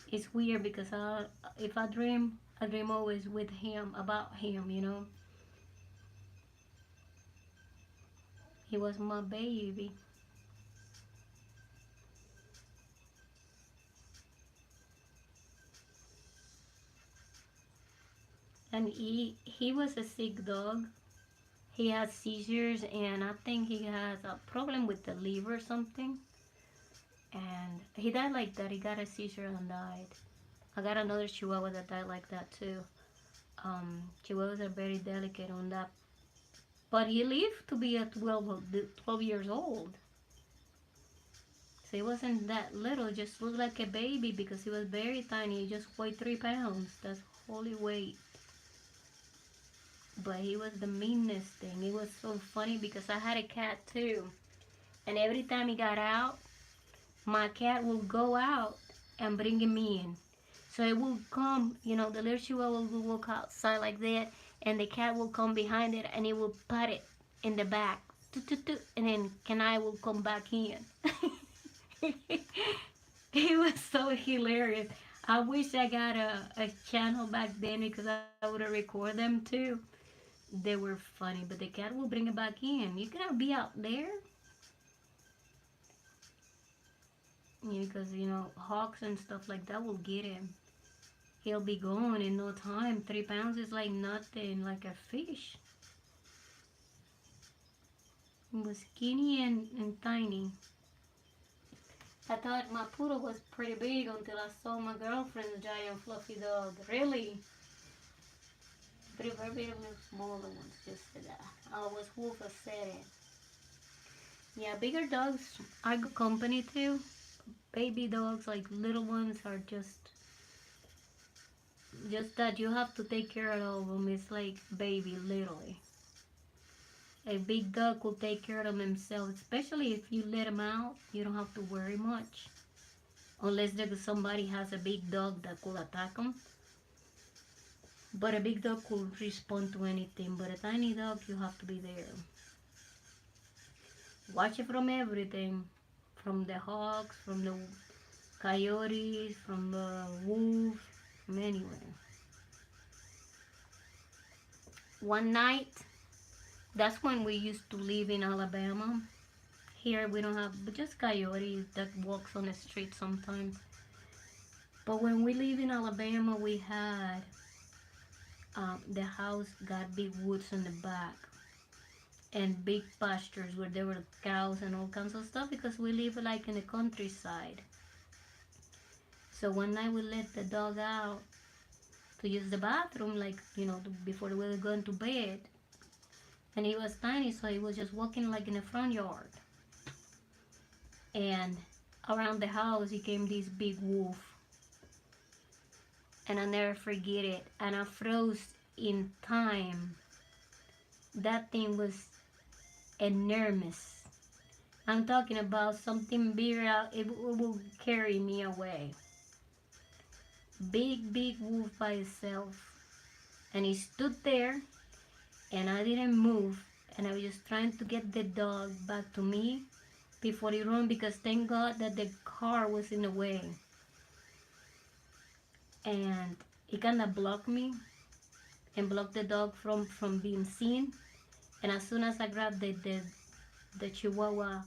It's weird because if I dream always with him, about him. He was my baby. And he was a sick dog. He had seizures, and I think he has a problem with the liver or something. And he died like that. He got a seizure and died. I got another Chihuahua that died like that too. Chihuahuas are very delicate on that. But he lived to be 12 years old. So he wasn't that little, just looked like a baby because he was very tiny. He just weighed 3 pounds. That's holy weight. But he was the meanest thing. It was so funny because I had a cat too. And every time he got out, my cat will go out and bring him in. So it will come, the little chihuahua will walk outside like that, and the cat will come behind it and it will pat it in the back. And then Kenai will come back in. It was so hilarious. I wish I got a channel back then because I would have recorded them too. They were funny, but the cat will bring it back in. You cannot be out there. Because, hawks and stuff like that will get him. He'll be gone in no time. 3 pounds is like nothing, like a fish. He was skinny and tiny. I thought my poodle was pretty big until I saw my girlfriend's giant fluffy dog. Really? Prefer big and smaller ones, just for that. I always wolf said it. Yeah, bigger dogs are good company too. Baby dogs, like little ones, are just that you have to take care of them. It's like baby, literally. A big dog will take care of them himself, especially if you let him out. You don't have to worry much. Unless somebody has a big dog that could attack them. But a big dog could respond to anything. But a tiny dog, you have to be there. Watch it from everything. From the hawks, from the coyotes, from the wolves, from anywhere. One night, that's when we used to live in Alabama. Here we don't have, but just coyotes that walks on the street sometimes. But when we live in Alabama, we had the house got big woods on the back and big pastures where there were cows and all kinds of stuff because we live like in the countryside. So one night we let the dog out to use the bathroom, like, before we were going to bed. And he was tiny, so he was just walking like in the front yard. And around the house, he came this big wolf. And I never forget it. And I froze in time. That thing was enormous. I'm talking about something bigger. It will carry me away. Big wolf by itself. And he stood there, and I didn't move. And I was just trying to get the dog back to me before he ran, because thank God that the car was in the way. And he kind of blocked me and blocked the dog from being seen. And as soon as I grabbed the Chihuahua,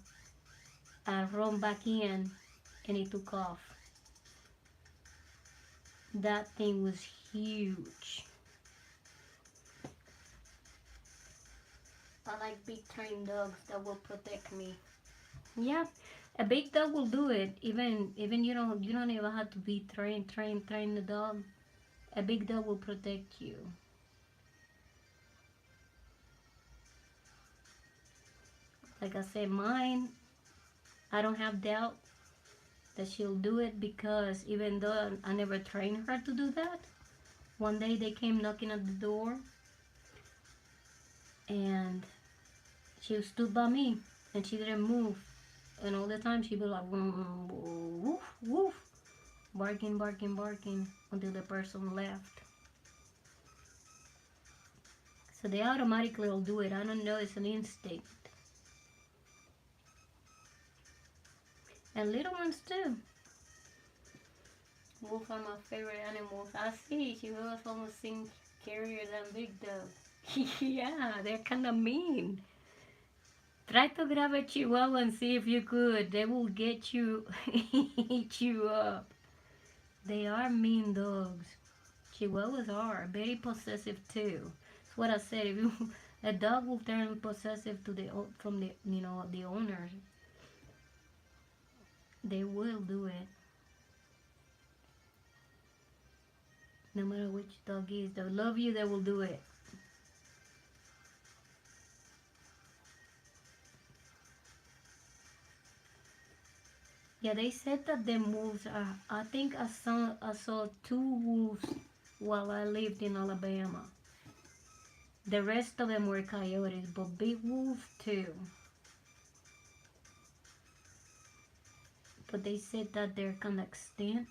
I ran back in, and he took off. That thing was huge. I like big trained dogs that will protect me. Yeah, a big dog will do it. Even you don't even have to be train the dog. A big dog will protect you. Like I said, mine, I don't have doubt that she'll do it, because even though I never trained her to do that, one day they came knocking at the door, and she stood by me, and she didn't move. And all the time she'd be like, woof, woof, barking until the person left. So they automatically will do it. I don't know, it's an instinct. And little ones too. Wolves are my favorite animals. I see, she was almost seem scarier than big dogs. Yeah, they're kind of mean. Try to grab a Chihuahua and see if you could. They will get you, eat you up. They are mean dogs. Chihuahuas are very possessive too. That's what I said. If you, a dog will turn possessive to from the owner. They will do it. No matter which dog is, they love you. They will do it. Yeah, they said that the wolves are. I think I saw 2 wolves while I lived in Alabama. The rest of them were coyotes, but big wolves too. But they said that they're kind of extinct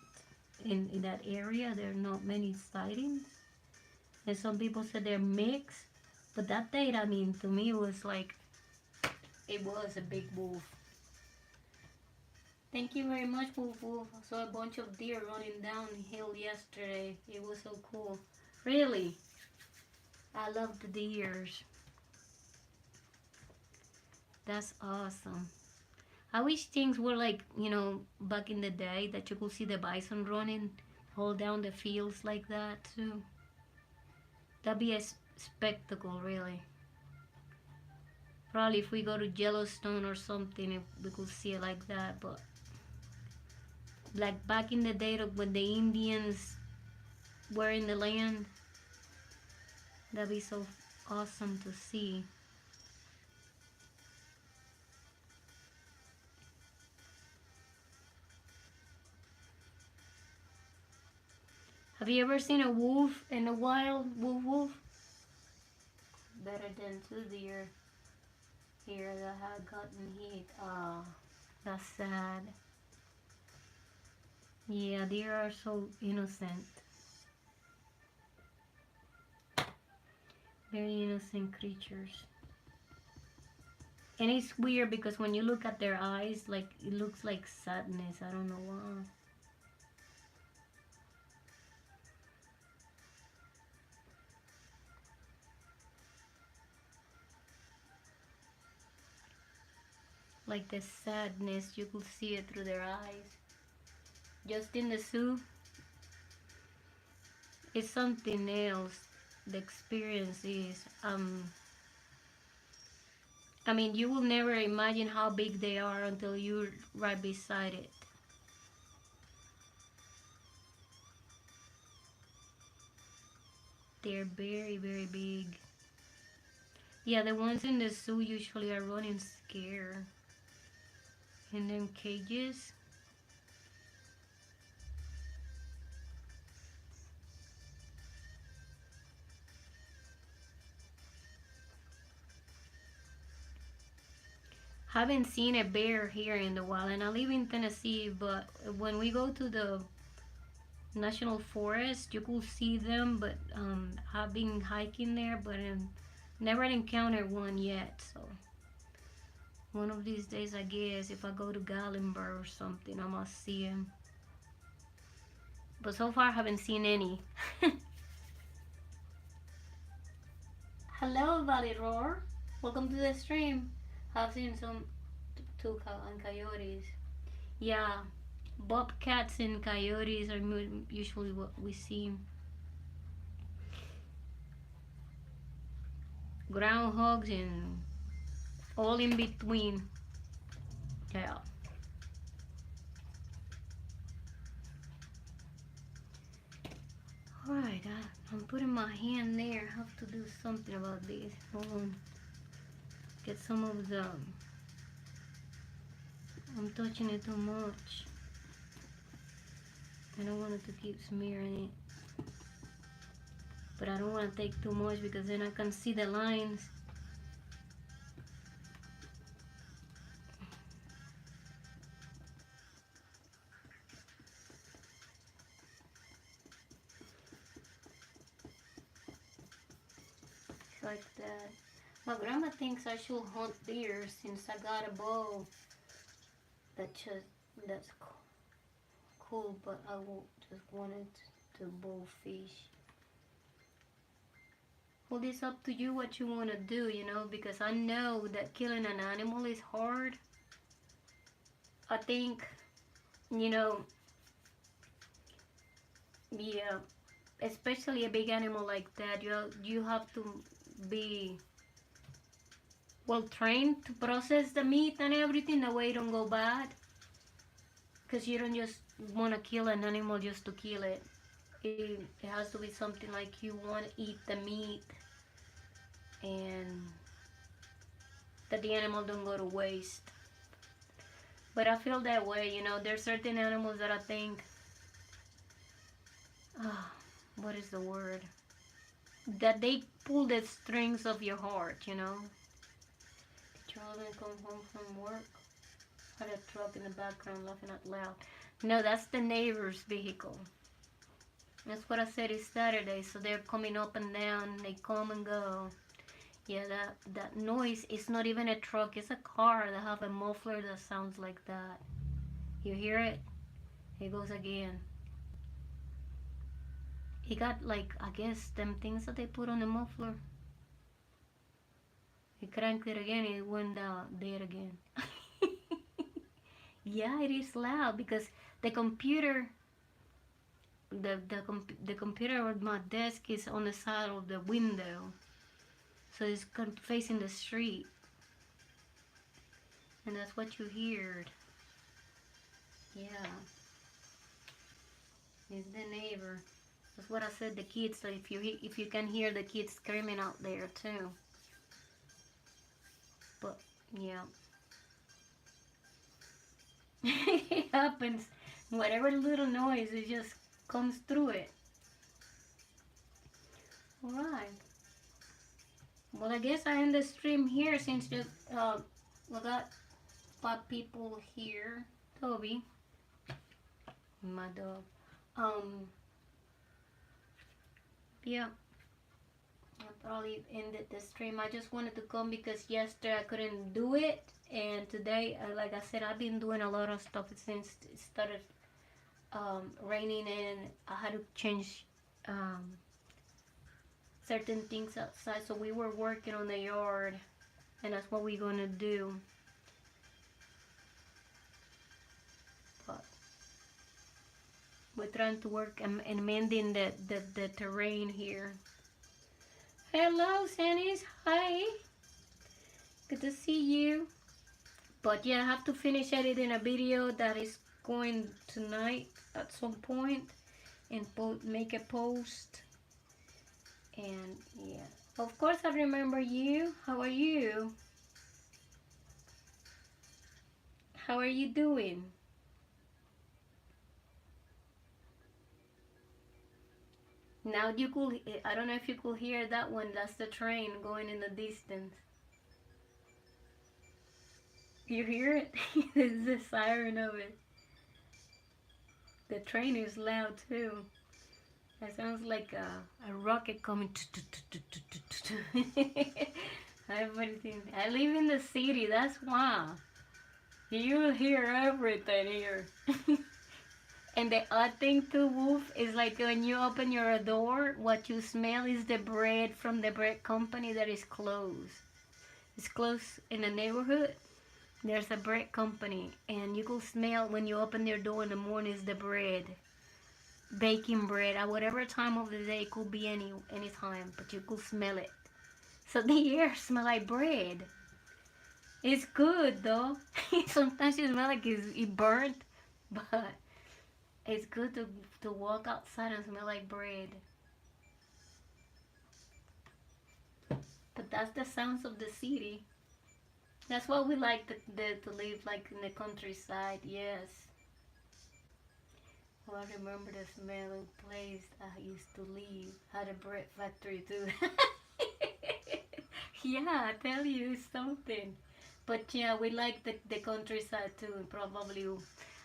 in that area. There are not many sightings. And some people said they're mixed. But that day, I mean, to me, it was like, it was a big wolf. Thank you very much, Wolf Wolf. I saw a bunch of deer running down the hill yesterday. It was so cool. Really? I love the deers. That's awesome. I wish things were like, back in the day, that you could see the bison running all down the fields like that too. That'd be a spectacle, really. Probably if we go to Yellowstone or something, if we could see it like that. But like back in the day when the Indians were in the land, that'd be so awesome to see. Have you ever seen a wolf in the wild? Wolf? Better than 2 deer here that have gotten hit. Ah, that's sad. Yeah, deer are so innocent. Very innocent creatures. And it's weird because when you look at their eyes, like, it looks like sadness. I don't know why. Like the sadness, you could see it through their eyes. Just in the zoo, it's something else. The experience is, I mean, you will never imagine how big they are until you're right beside it. They're very, very big. Yeah, the ones in the zoo usually are running scared in them cages. Haven't seen a bear here in the wild, and I live in Tennessee, but when we go to the national forest, you could see them, but I've been hiking there, but never encountered one yet. So one of these days, I guess, if I go to Gallenberg or something, I must see them. But so far, I haven't seen any. Hello, Valley Roar. Welcome to the stream. I've seen some toucan and coyotes. Yeah, bobcats and coyotes are usually what we see. Groundhogs and all in between. Yeah. Alright, I'm putting my hand there. I have to do something about this. Hold on. Get some of the... I'm touching it too much. I don't want it to keep smearing it. But I don't want to take too much because then I can see the lines. Like that. My grandma thinks I should hunt deer since I got a bow. That's cool, but I won't just wanted to bow fish. Well, it's up to you what you want to do, you know, because I know that killing an animal is hard. I think, you know, yeah, especially a big animal like that, you have to be well trained to process the meat and everything, the way it don't go bad. Because you don't just want to kill an animal just to kill it. It has to be something like you want to eat the meat and that the animal don't go to waste. But I feel that way, you know. There's certain animals that I think, what is the word? That they pull the strings of your heart, you know. Children come home from work. Had a truck in the background laughing out loud. No, that's the neighbor's vehicle. That's what I said. It's Saturday, so they're coming up and down. They come and go. Yeah, that noise is not even a truck. It's a car that have a muffler that sounds like that. You hear it? It goes again. He got like, I guess, them things that they put on the muffler. He cranked it again. It went dead again. Yeah, it is loud because the computer, the computer on my desk is on the side of the window, so it's facing the street, and that's what you heard. Yeah, it's the neighbor. That's what I said. The kids. So if you can hear the kids screaming out there too. But yeah, it happens. Whatever little noise, it just comes through it. All right. Well, I guess I end the stream here since we got 5 people here. Toby, my dog. Yeah, I probably ended the stream. I just wanted to come because yesterday I couldn't do it, and today, like I said, I've been doing a lot of stuff since it started raining, and I had to change certain things outside. So we were working on the yard, and that's what we're gonna do. But We're trying to work and mending the terrain here. Hello, Sanis. Hi. Good to see you. But yeah, I have to finish editing a video that is going tonight at some point and make a post. And yeah, of course I remember you. How are you? How are you doing? Now you could, I don't know if you could hear that one. That's the train going in the distance. You hear it? It's the siren of it. The train is loud too. It sounds like a rocket coming. Everything. I live in the city, that's why. You hear everything here. And the odd thing too, Wolf, is like when you open your door, what you smell is the bread from the bread company that is closed. It's close in the neighborhood. There's a bread company, and you could smell when you open their door in the morning is the bread. Baking bread at whatever time of the day. It could be any time, but you could smell it. So the air smell like bread. It's good though. Sometimes you smell like it burnt, but it's good to walk outside and smell like bread. But that's the sounds of the city. That's why we like to live like in the countryside. Yes. Oh, I remember the smelling place I used to live. Had a bread factory too. Yeah, I tell you, it's something. But yeah, we like the countryside too. Probably,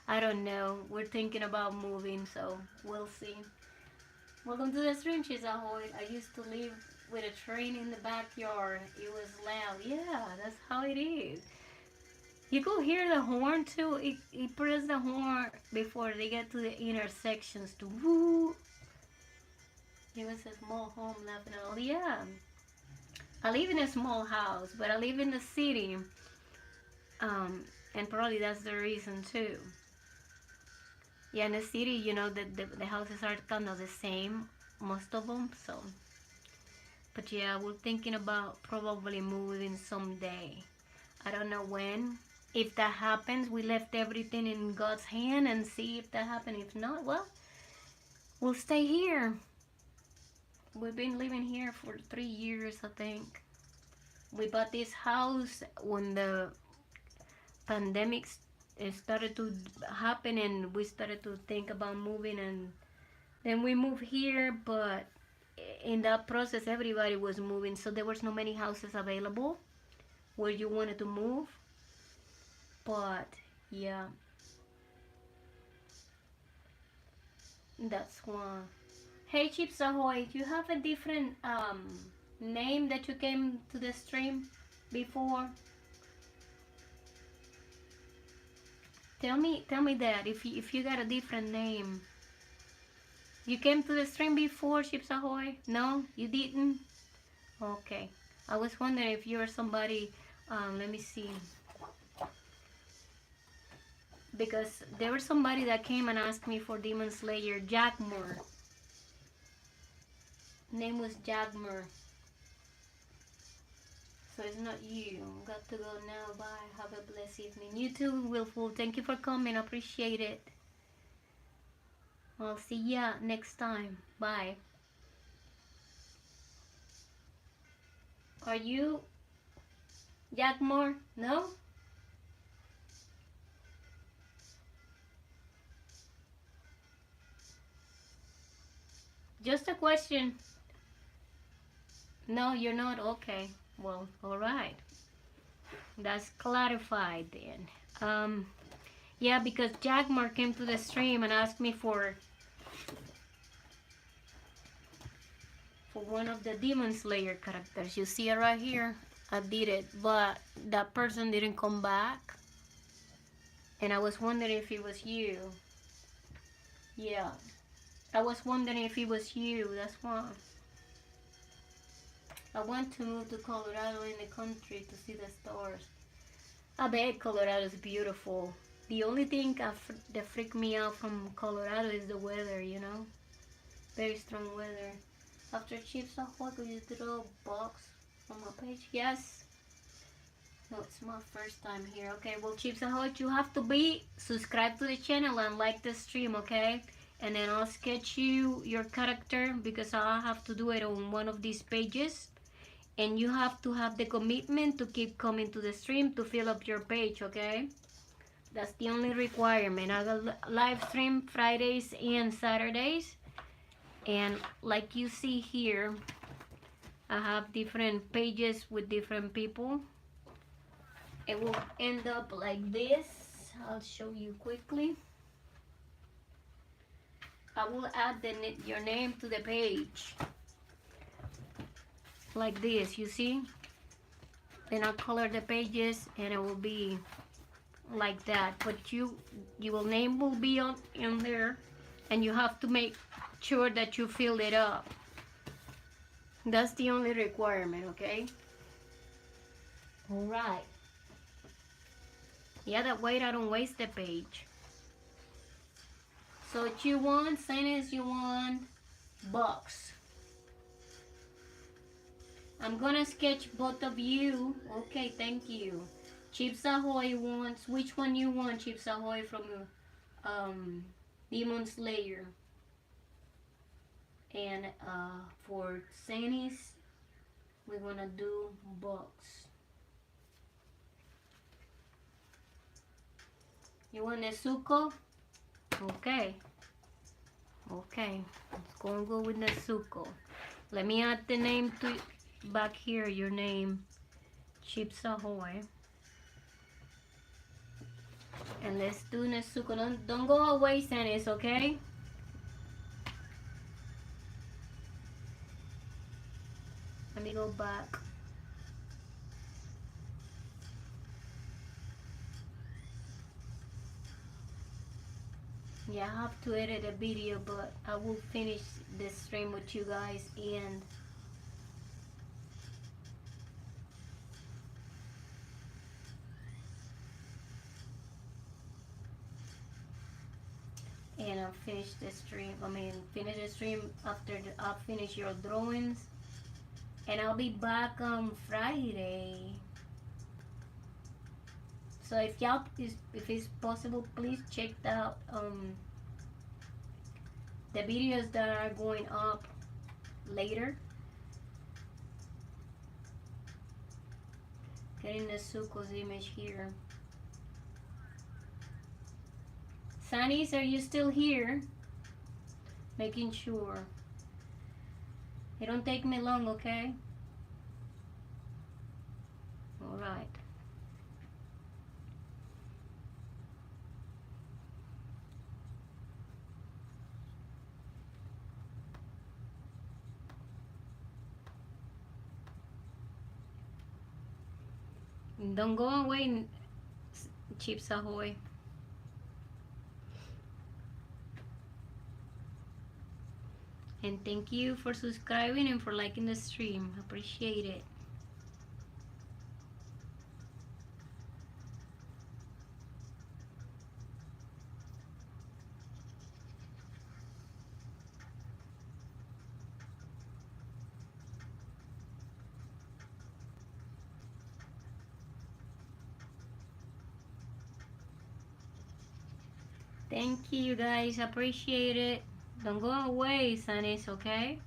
I don't know. We're thinking about moving, so we'll see. Welcome to the stream, She's Ahoy. I used to live with a train in the backyard. It was loud. Yeah, that's how it is. You could hear the horn too. It press the horn before they get to the intersections to woo. It was a small home laughing out. Yeah. I live in a small house, but I live in the city. And probably that's the reason too. Yeah, in the city, you know, the houses are kind of the same, most of them, so. But yeah, we're thinking about probably moving someday. I don't know when. If that happens, we left everything in God's hand and see if that happens. If not, well, we'll stay here. We've been living here for 3 years, I think. We bought this house when the pandemic started to happen and we started to think about moving, and then we moved here, but in that process everybody was moving, so there was no many houses available where you wanted to move. But yeah, that's why. Hey Chips Ahoy, do you have a different name that you came to the stream before? Tell me that if you got a different name. You came to the stream before, Chips Ahoy? No, you didn't? Okay. I was wondering if you're somebody, let me see. Because there was somebody that came and asked me for Demon Slayer, Jackmore. Name was Jackmore. So it's not you. Got to go now. Bye. Have a blessed evening. You too, Willful. Thank you for coming. Appreciate it. I'll see ya next time. Bye. Are you Jackmore? No? Just a question. No, you're not? Okay. Well, alright. That's clarified then. Yeah, because Jackmore came to the stream and asked me for one of the Demon Slayer characters. You see it right here. I did it, but that person didn't come back. And I was wondering if it was you. Yeah. I was wondering if it was you. That's why. I want to move to Colorado in the country to see the stars. I bet Colorado is beautiful. The only thing that freaked me out from Colorado is the weather, you know? Very strong weather. After Chips Ahoy, could you throw a box on my page? Yes. No, it's my first time here. Okay, well, Chips Ahoy, you have to be subscribed to the channel and like the stream, okay? And then I'll sketch you your character because I'll have to do it on one of these pages. And you have to have the commitment to keep coming to the stream to fill up your page, okay? That's the only requirement. I got live stream Fridays and Saturdays. And like you see here, I have different pages with different people. It will end up like this. I'll show you quickly. I will add your name to the page. Like this, you see? Then I'll color the pages and it will be like that. But your name will be in there and you have to make sure that you fill it up. That's the only requirement, okay? All right. Yeah, that way I don't waste the page. So what you want, sentence you want, box. I'm gonna sketch both of you. Okay, thank you. Chips Ahoy wants, which one you want, Chips Ahoy, from Demon Slayer? And for Sanis, we're gonna do box. You want Nezuko? Okay. Okay. Let's go and go with Nezuko. Let me add the name to back here, your name. Chips Ahoy. And let's do Nezuko. Don't go away, Sanis, okay? Let me go back. Yeah, I have to edit a video, but I will finish this stream with you guys and I'll finish the stream. Finish the stream after I'll finish your drawings. And I'll be back on Friday. So if it's possible, please check out the videos that are going up later. Getting Nezuko's image here. Sanis, are you still here? Making sure. It don't take me long, okay? All right. Don't go away, Chips Ahoy. And thank you for subscribing and for liking the stream. Appreciate it. Thank you guys, appreciate it. Don't go away, Sanis, okay?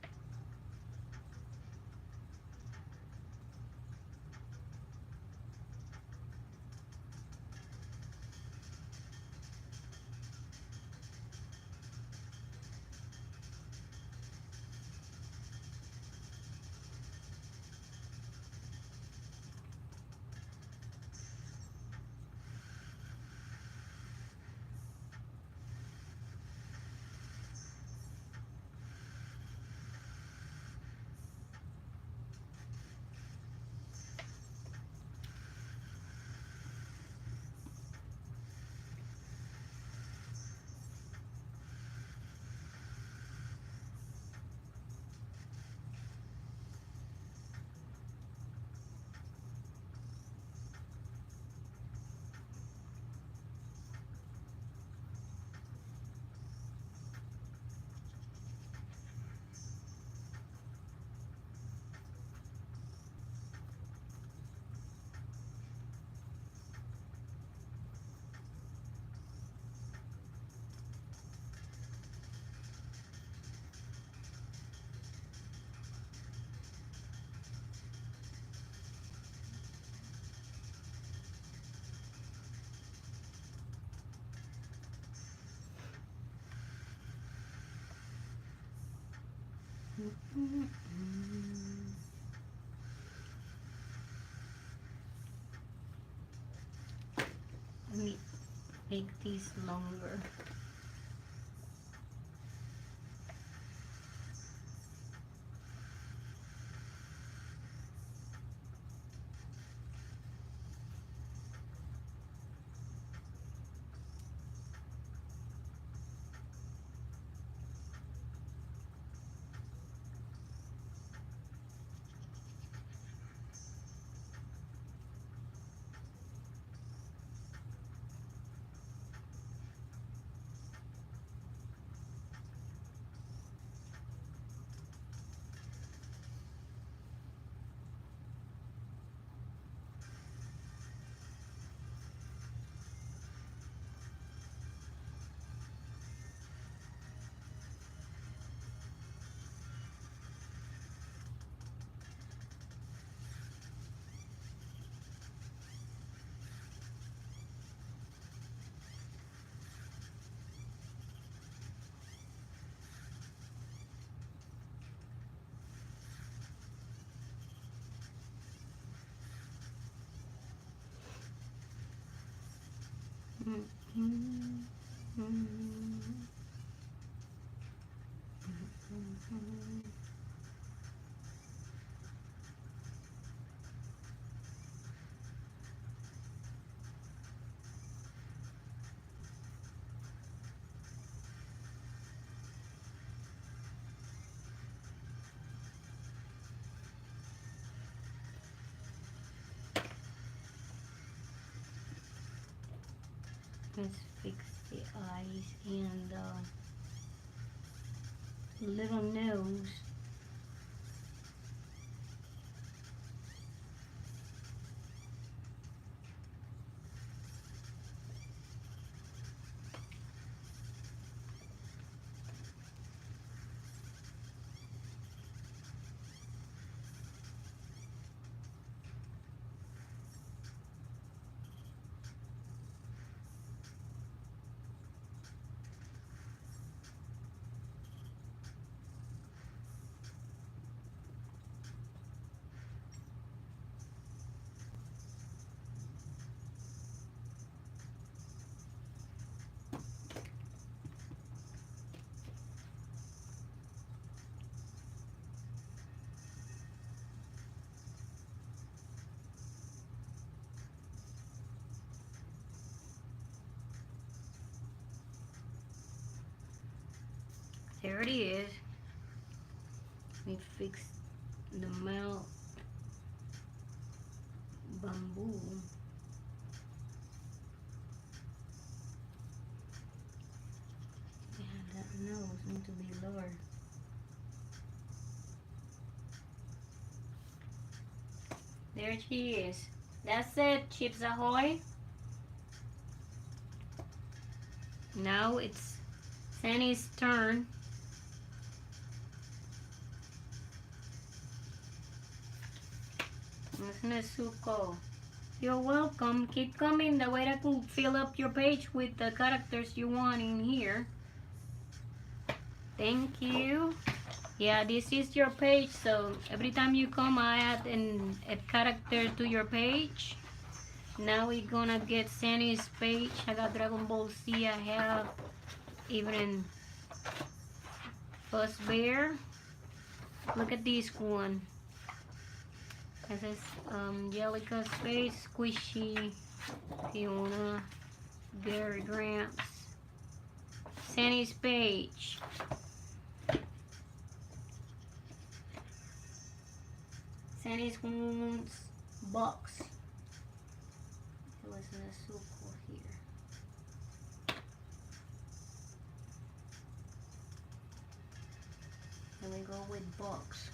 Let me make these longer. Let's fix the eyes and the little nose. There it is. Let me fix the mouth bamboo. Yeah, that nose needs to be lower. There she is. That's it, Chips Ahoy. Now it's Sandy's turn. Nezuko. You're welcome. Keep coming. That way I can fill up your page with the characters you want in here. Thank you. Yeah, this is your page, so every time you come, I add a character to your page. Now we're gonna get Sandy's page. I got Dragon Ball Z. I have even Buzz Bear. Look at this one. This is Jellica's face, Squishy, Fiona, Gary Grants, Sandy's page. Sandy's wounds box. It was in a circle here. And we go with box.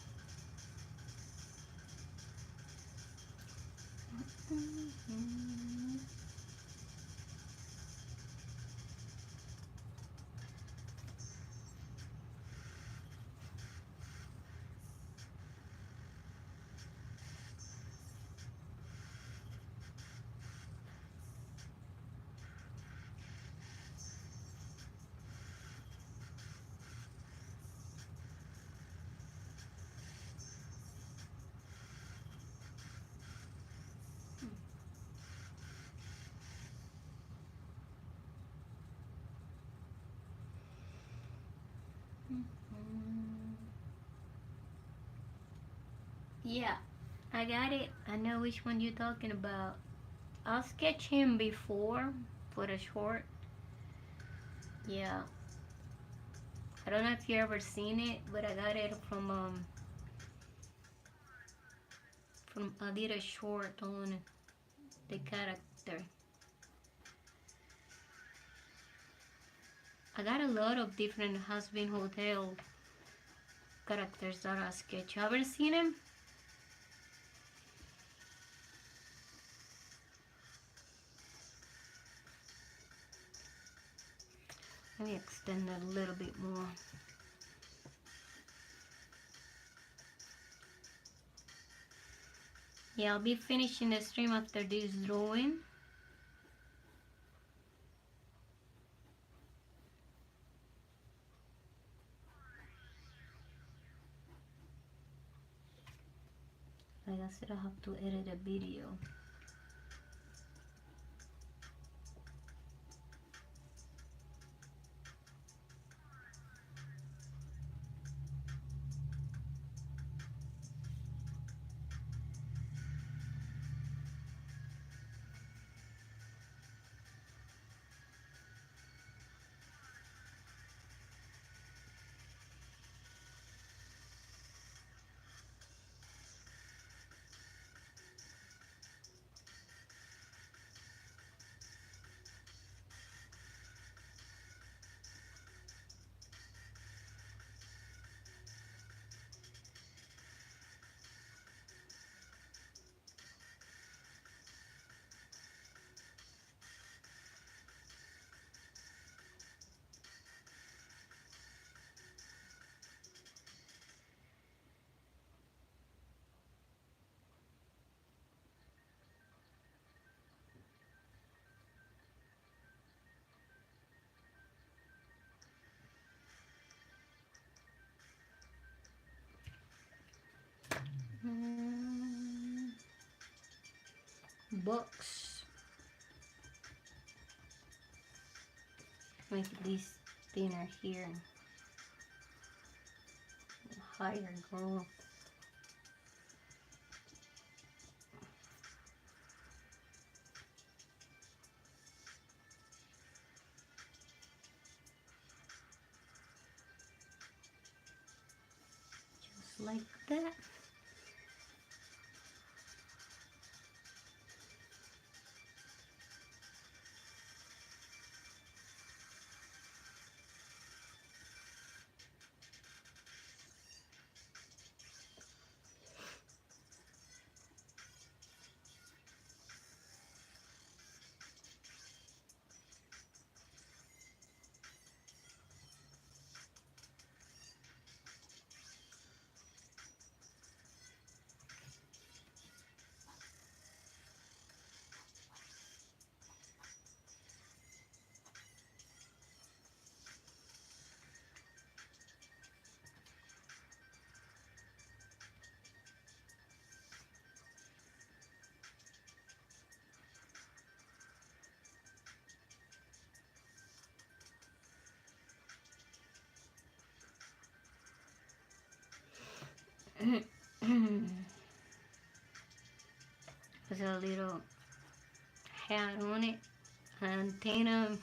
Yeah, I got it. I know which one you're talking about. I'll sketch him before for the short. Yeah. I don't know if you ever seen it, but I got it from I did a short on the character. I got a lot of different Has-Been Hotel characters that I sketch. You ever seen them? Let me extend that a little bit more. Yeah, I'll be finishing the stream after this drawing. Like I said, I have to edit a video. Books. Make this thinner here. Higher growth. Just like that. There's a little hat on it, antenna.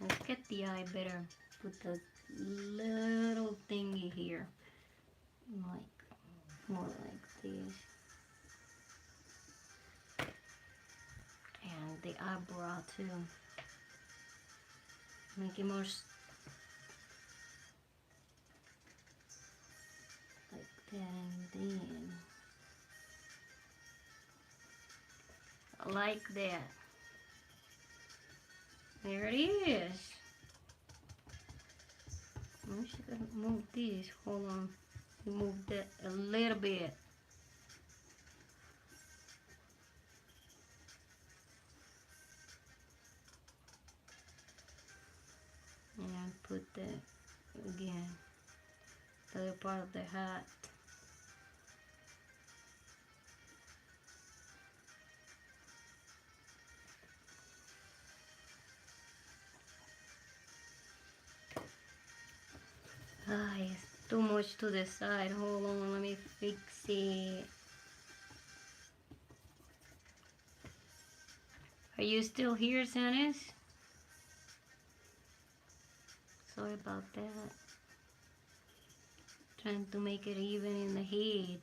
Let's get the eye better. Put the little thingy here, like more like this, and the eyebrow too. Make it more that, and then like that. There it is. I'm just gonna move this. Hold on. Move that a little bit. And put that again. The other part of the hat. Ah, it's too much to the side. Hold on, let me fix it. Are you still here, Sanis? Sorry about that. Trying to make it even in the head.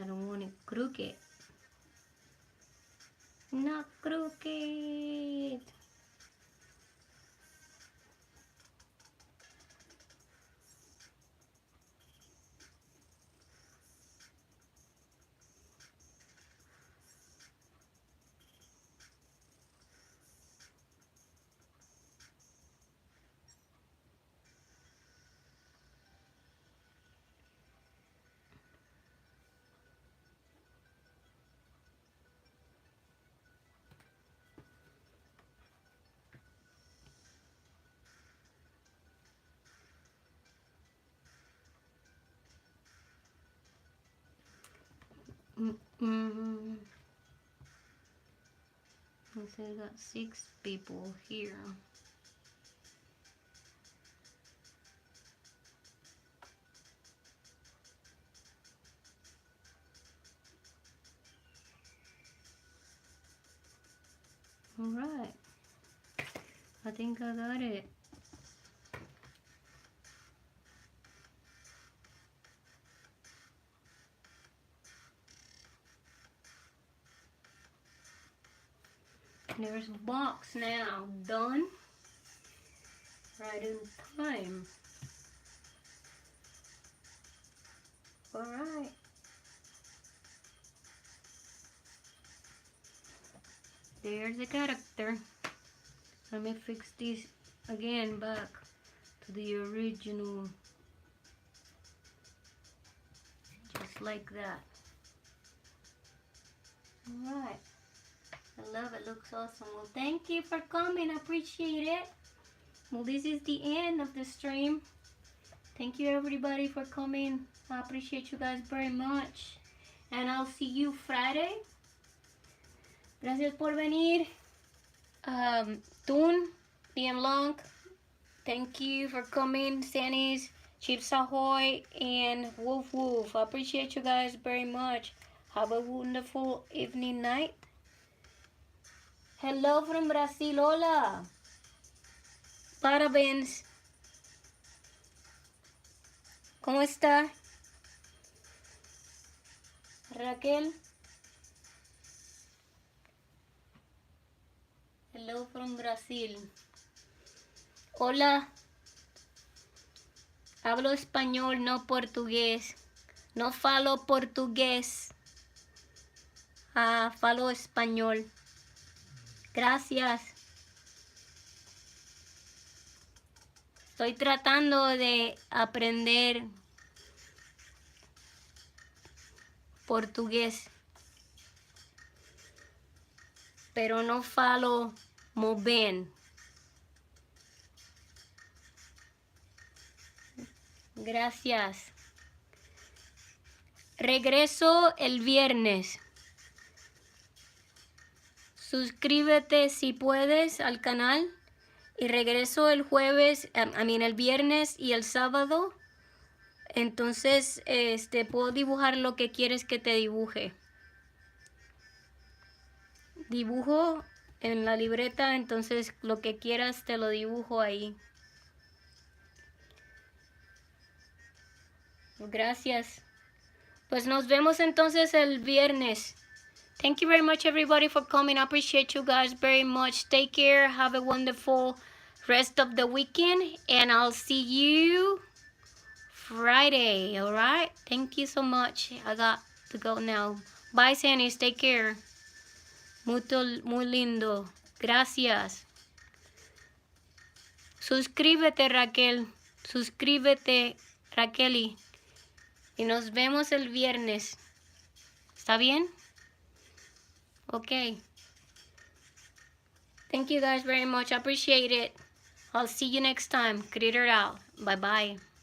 I don't want it crooked. Not crooked. So I got 6 people here. All right. I think I got it. There's a box now. Done. Right in time. Alright. There's the character. Let me fix this again back to the original. Just like that. Alright. I love it. Looks awesome. Well, thank you for coming. I appreciate it. Well, this is the end of the stream. Thank you everybody for coming. I appreciate you guys very much. And I'll see you Friday. Gracias por venir. Tun, DM Long, thank you for coming. Sanny's, Chips Ahoy, and Woof Woof. I appreciate you guys very much. Have a wonderful evening, night. Hello from Brazil. Hola. Parabéns. ¿Cómo está? Raquel. Hello from Brazil. Hola. Hablo español, no portugués. No falo portugués. Falo español. Gracias. Estoy tratando de aprender portugués, pero no falo muy bien. Gracias. Regreso el viernes. Suscríbete si puedes al canal. Y regreso el jueves, el viernes y el sábado. Entonces, puedo dibujar lo que quieres que te dibuje. Dibujo en la libreta, entonces lo que quieras te lo dibujo ahí. Gracias. Pues nos vemos entonces el viernes. Thank you very much everybody for coming. I appreciate you guys very much. Take care. Have a wonderful rest of the weekend, and I'll see you Friday. All right? Thank you so much. I got to go now. Bye, Sanis. Take care. Muy lindo. Gracias. Suscríbete, Raquel. Suscríbete, Raqueli. Y nos vemos el viernes. ¿Está bien? Okay. Thank you guys very much. I appreciate it. I'll see you next time. Critter out. Bye-bye.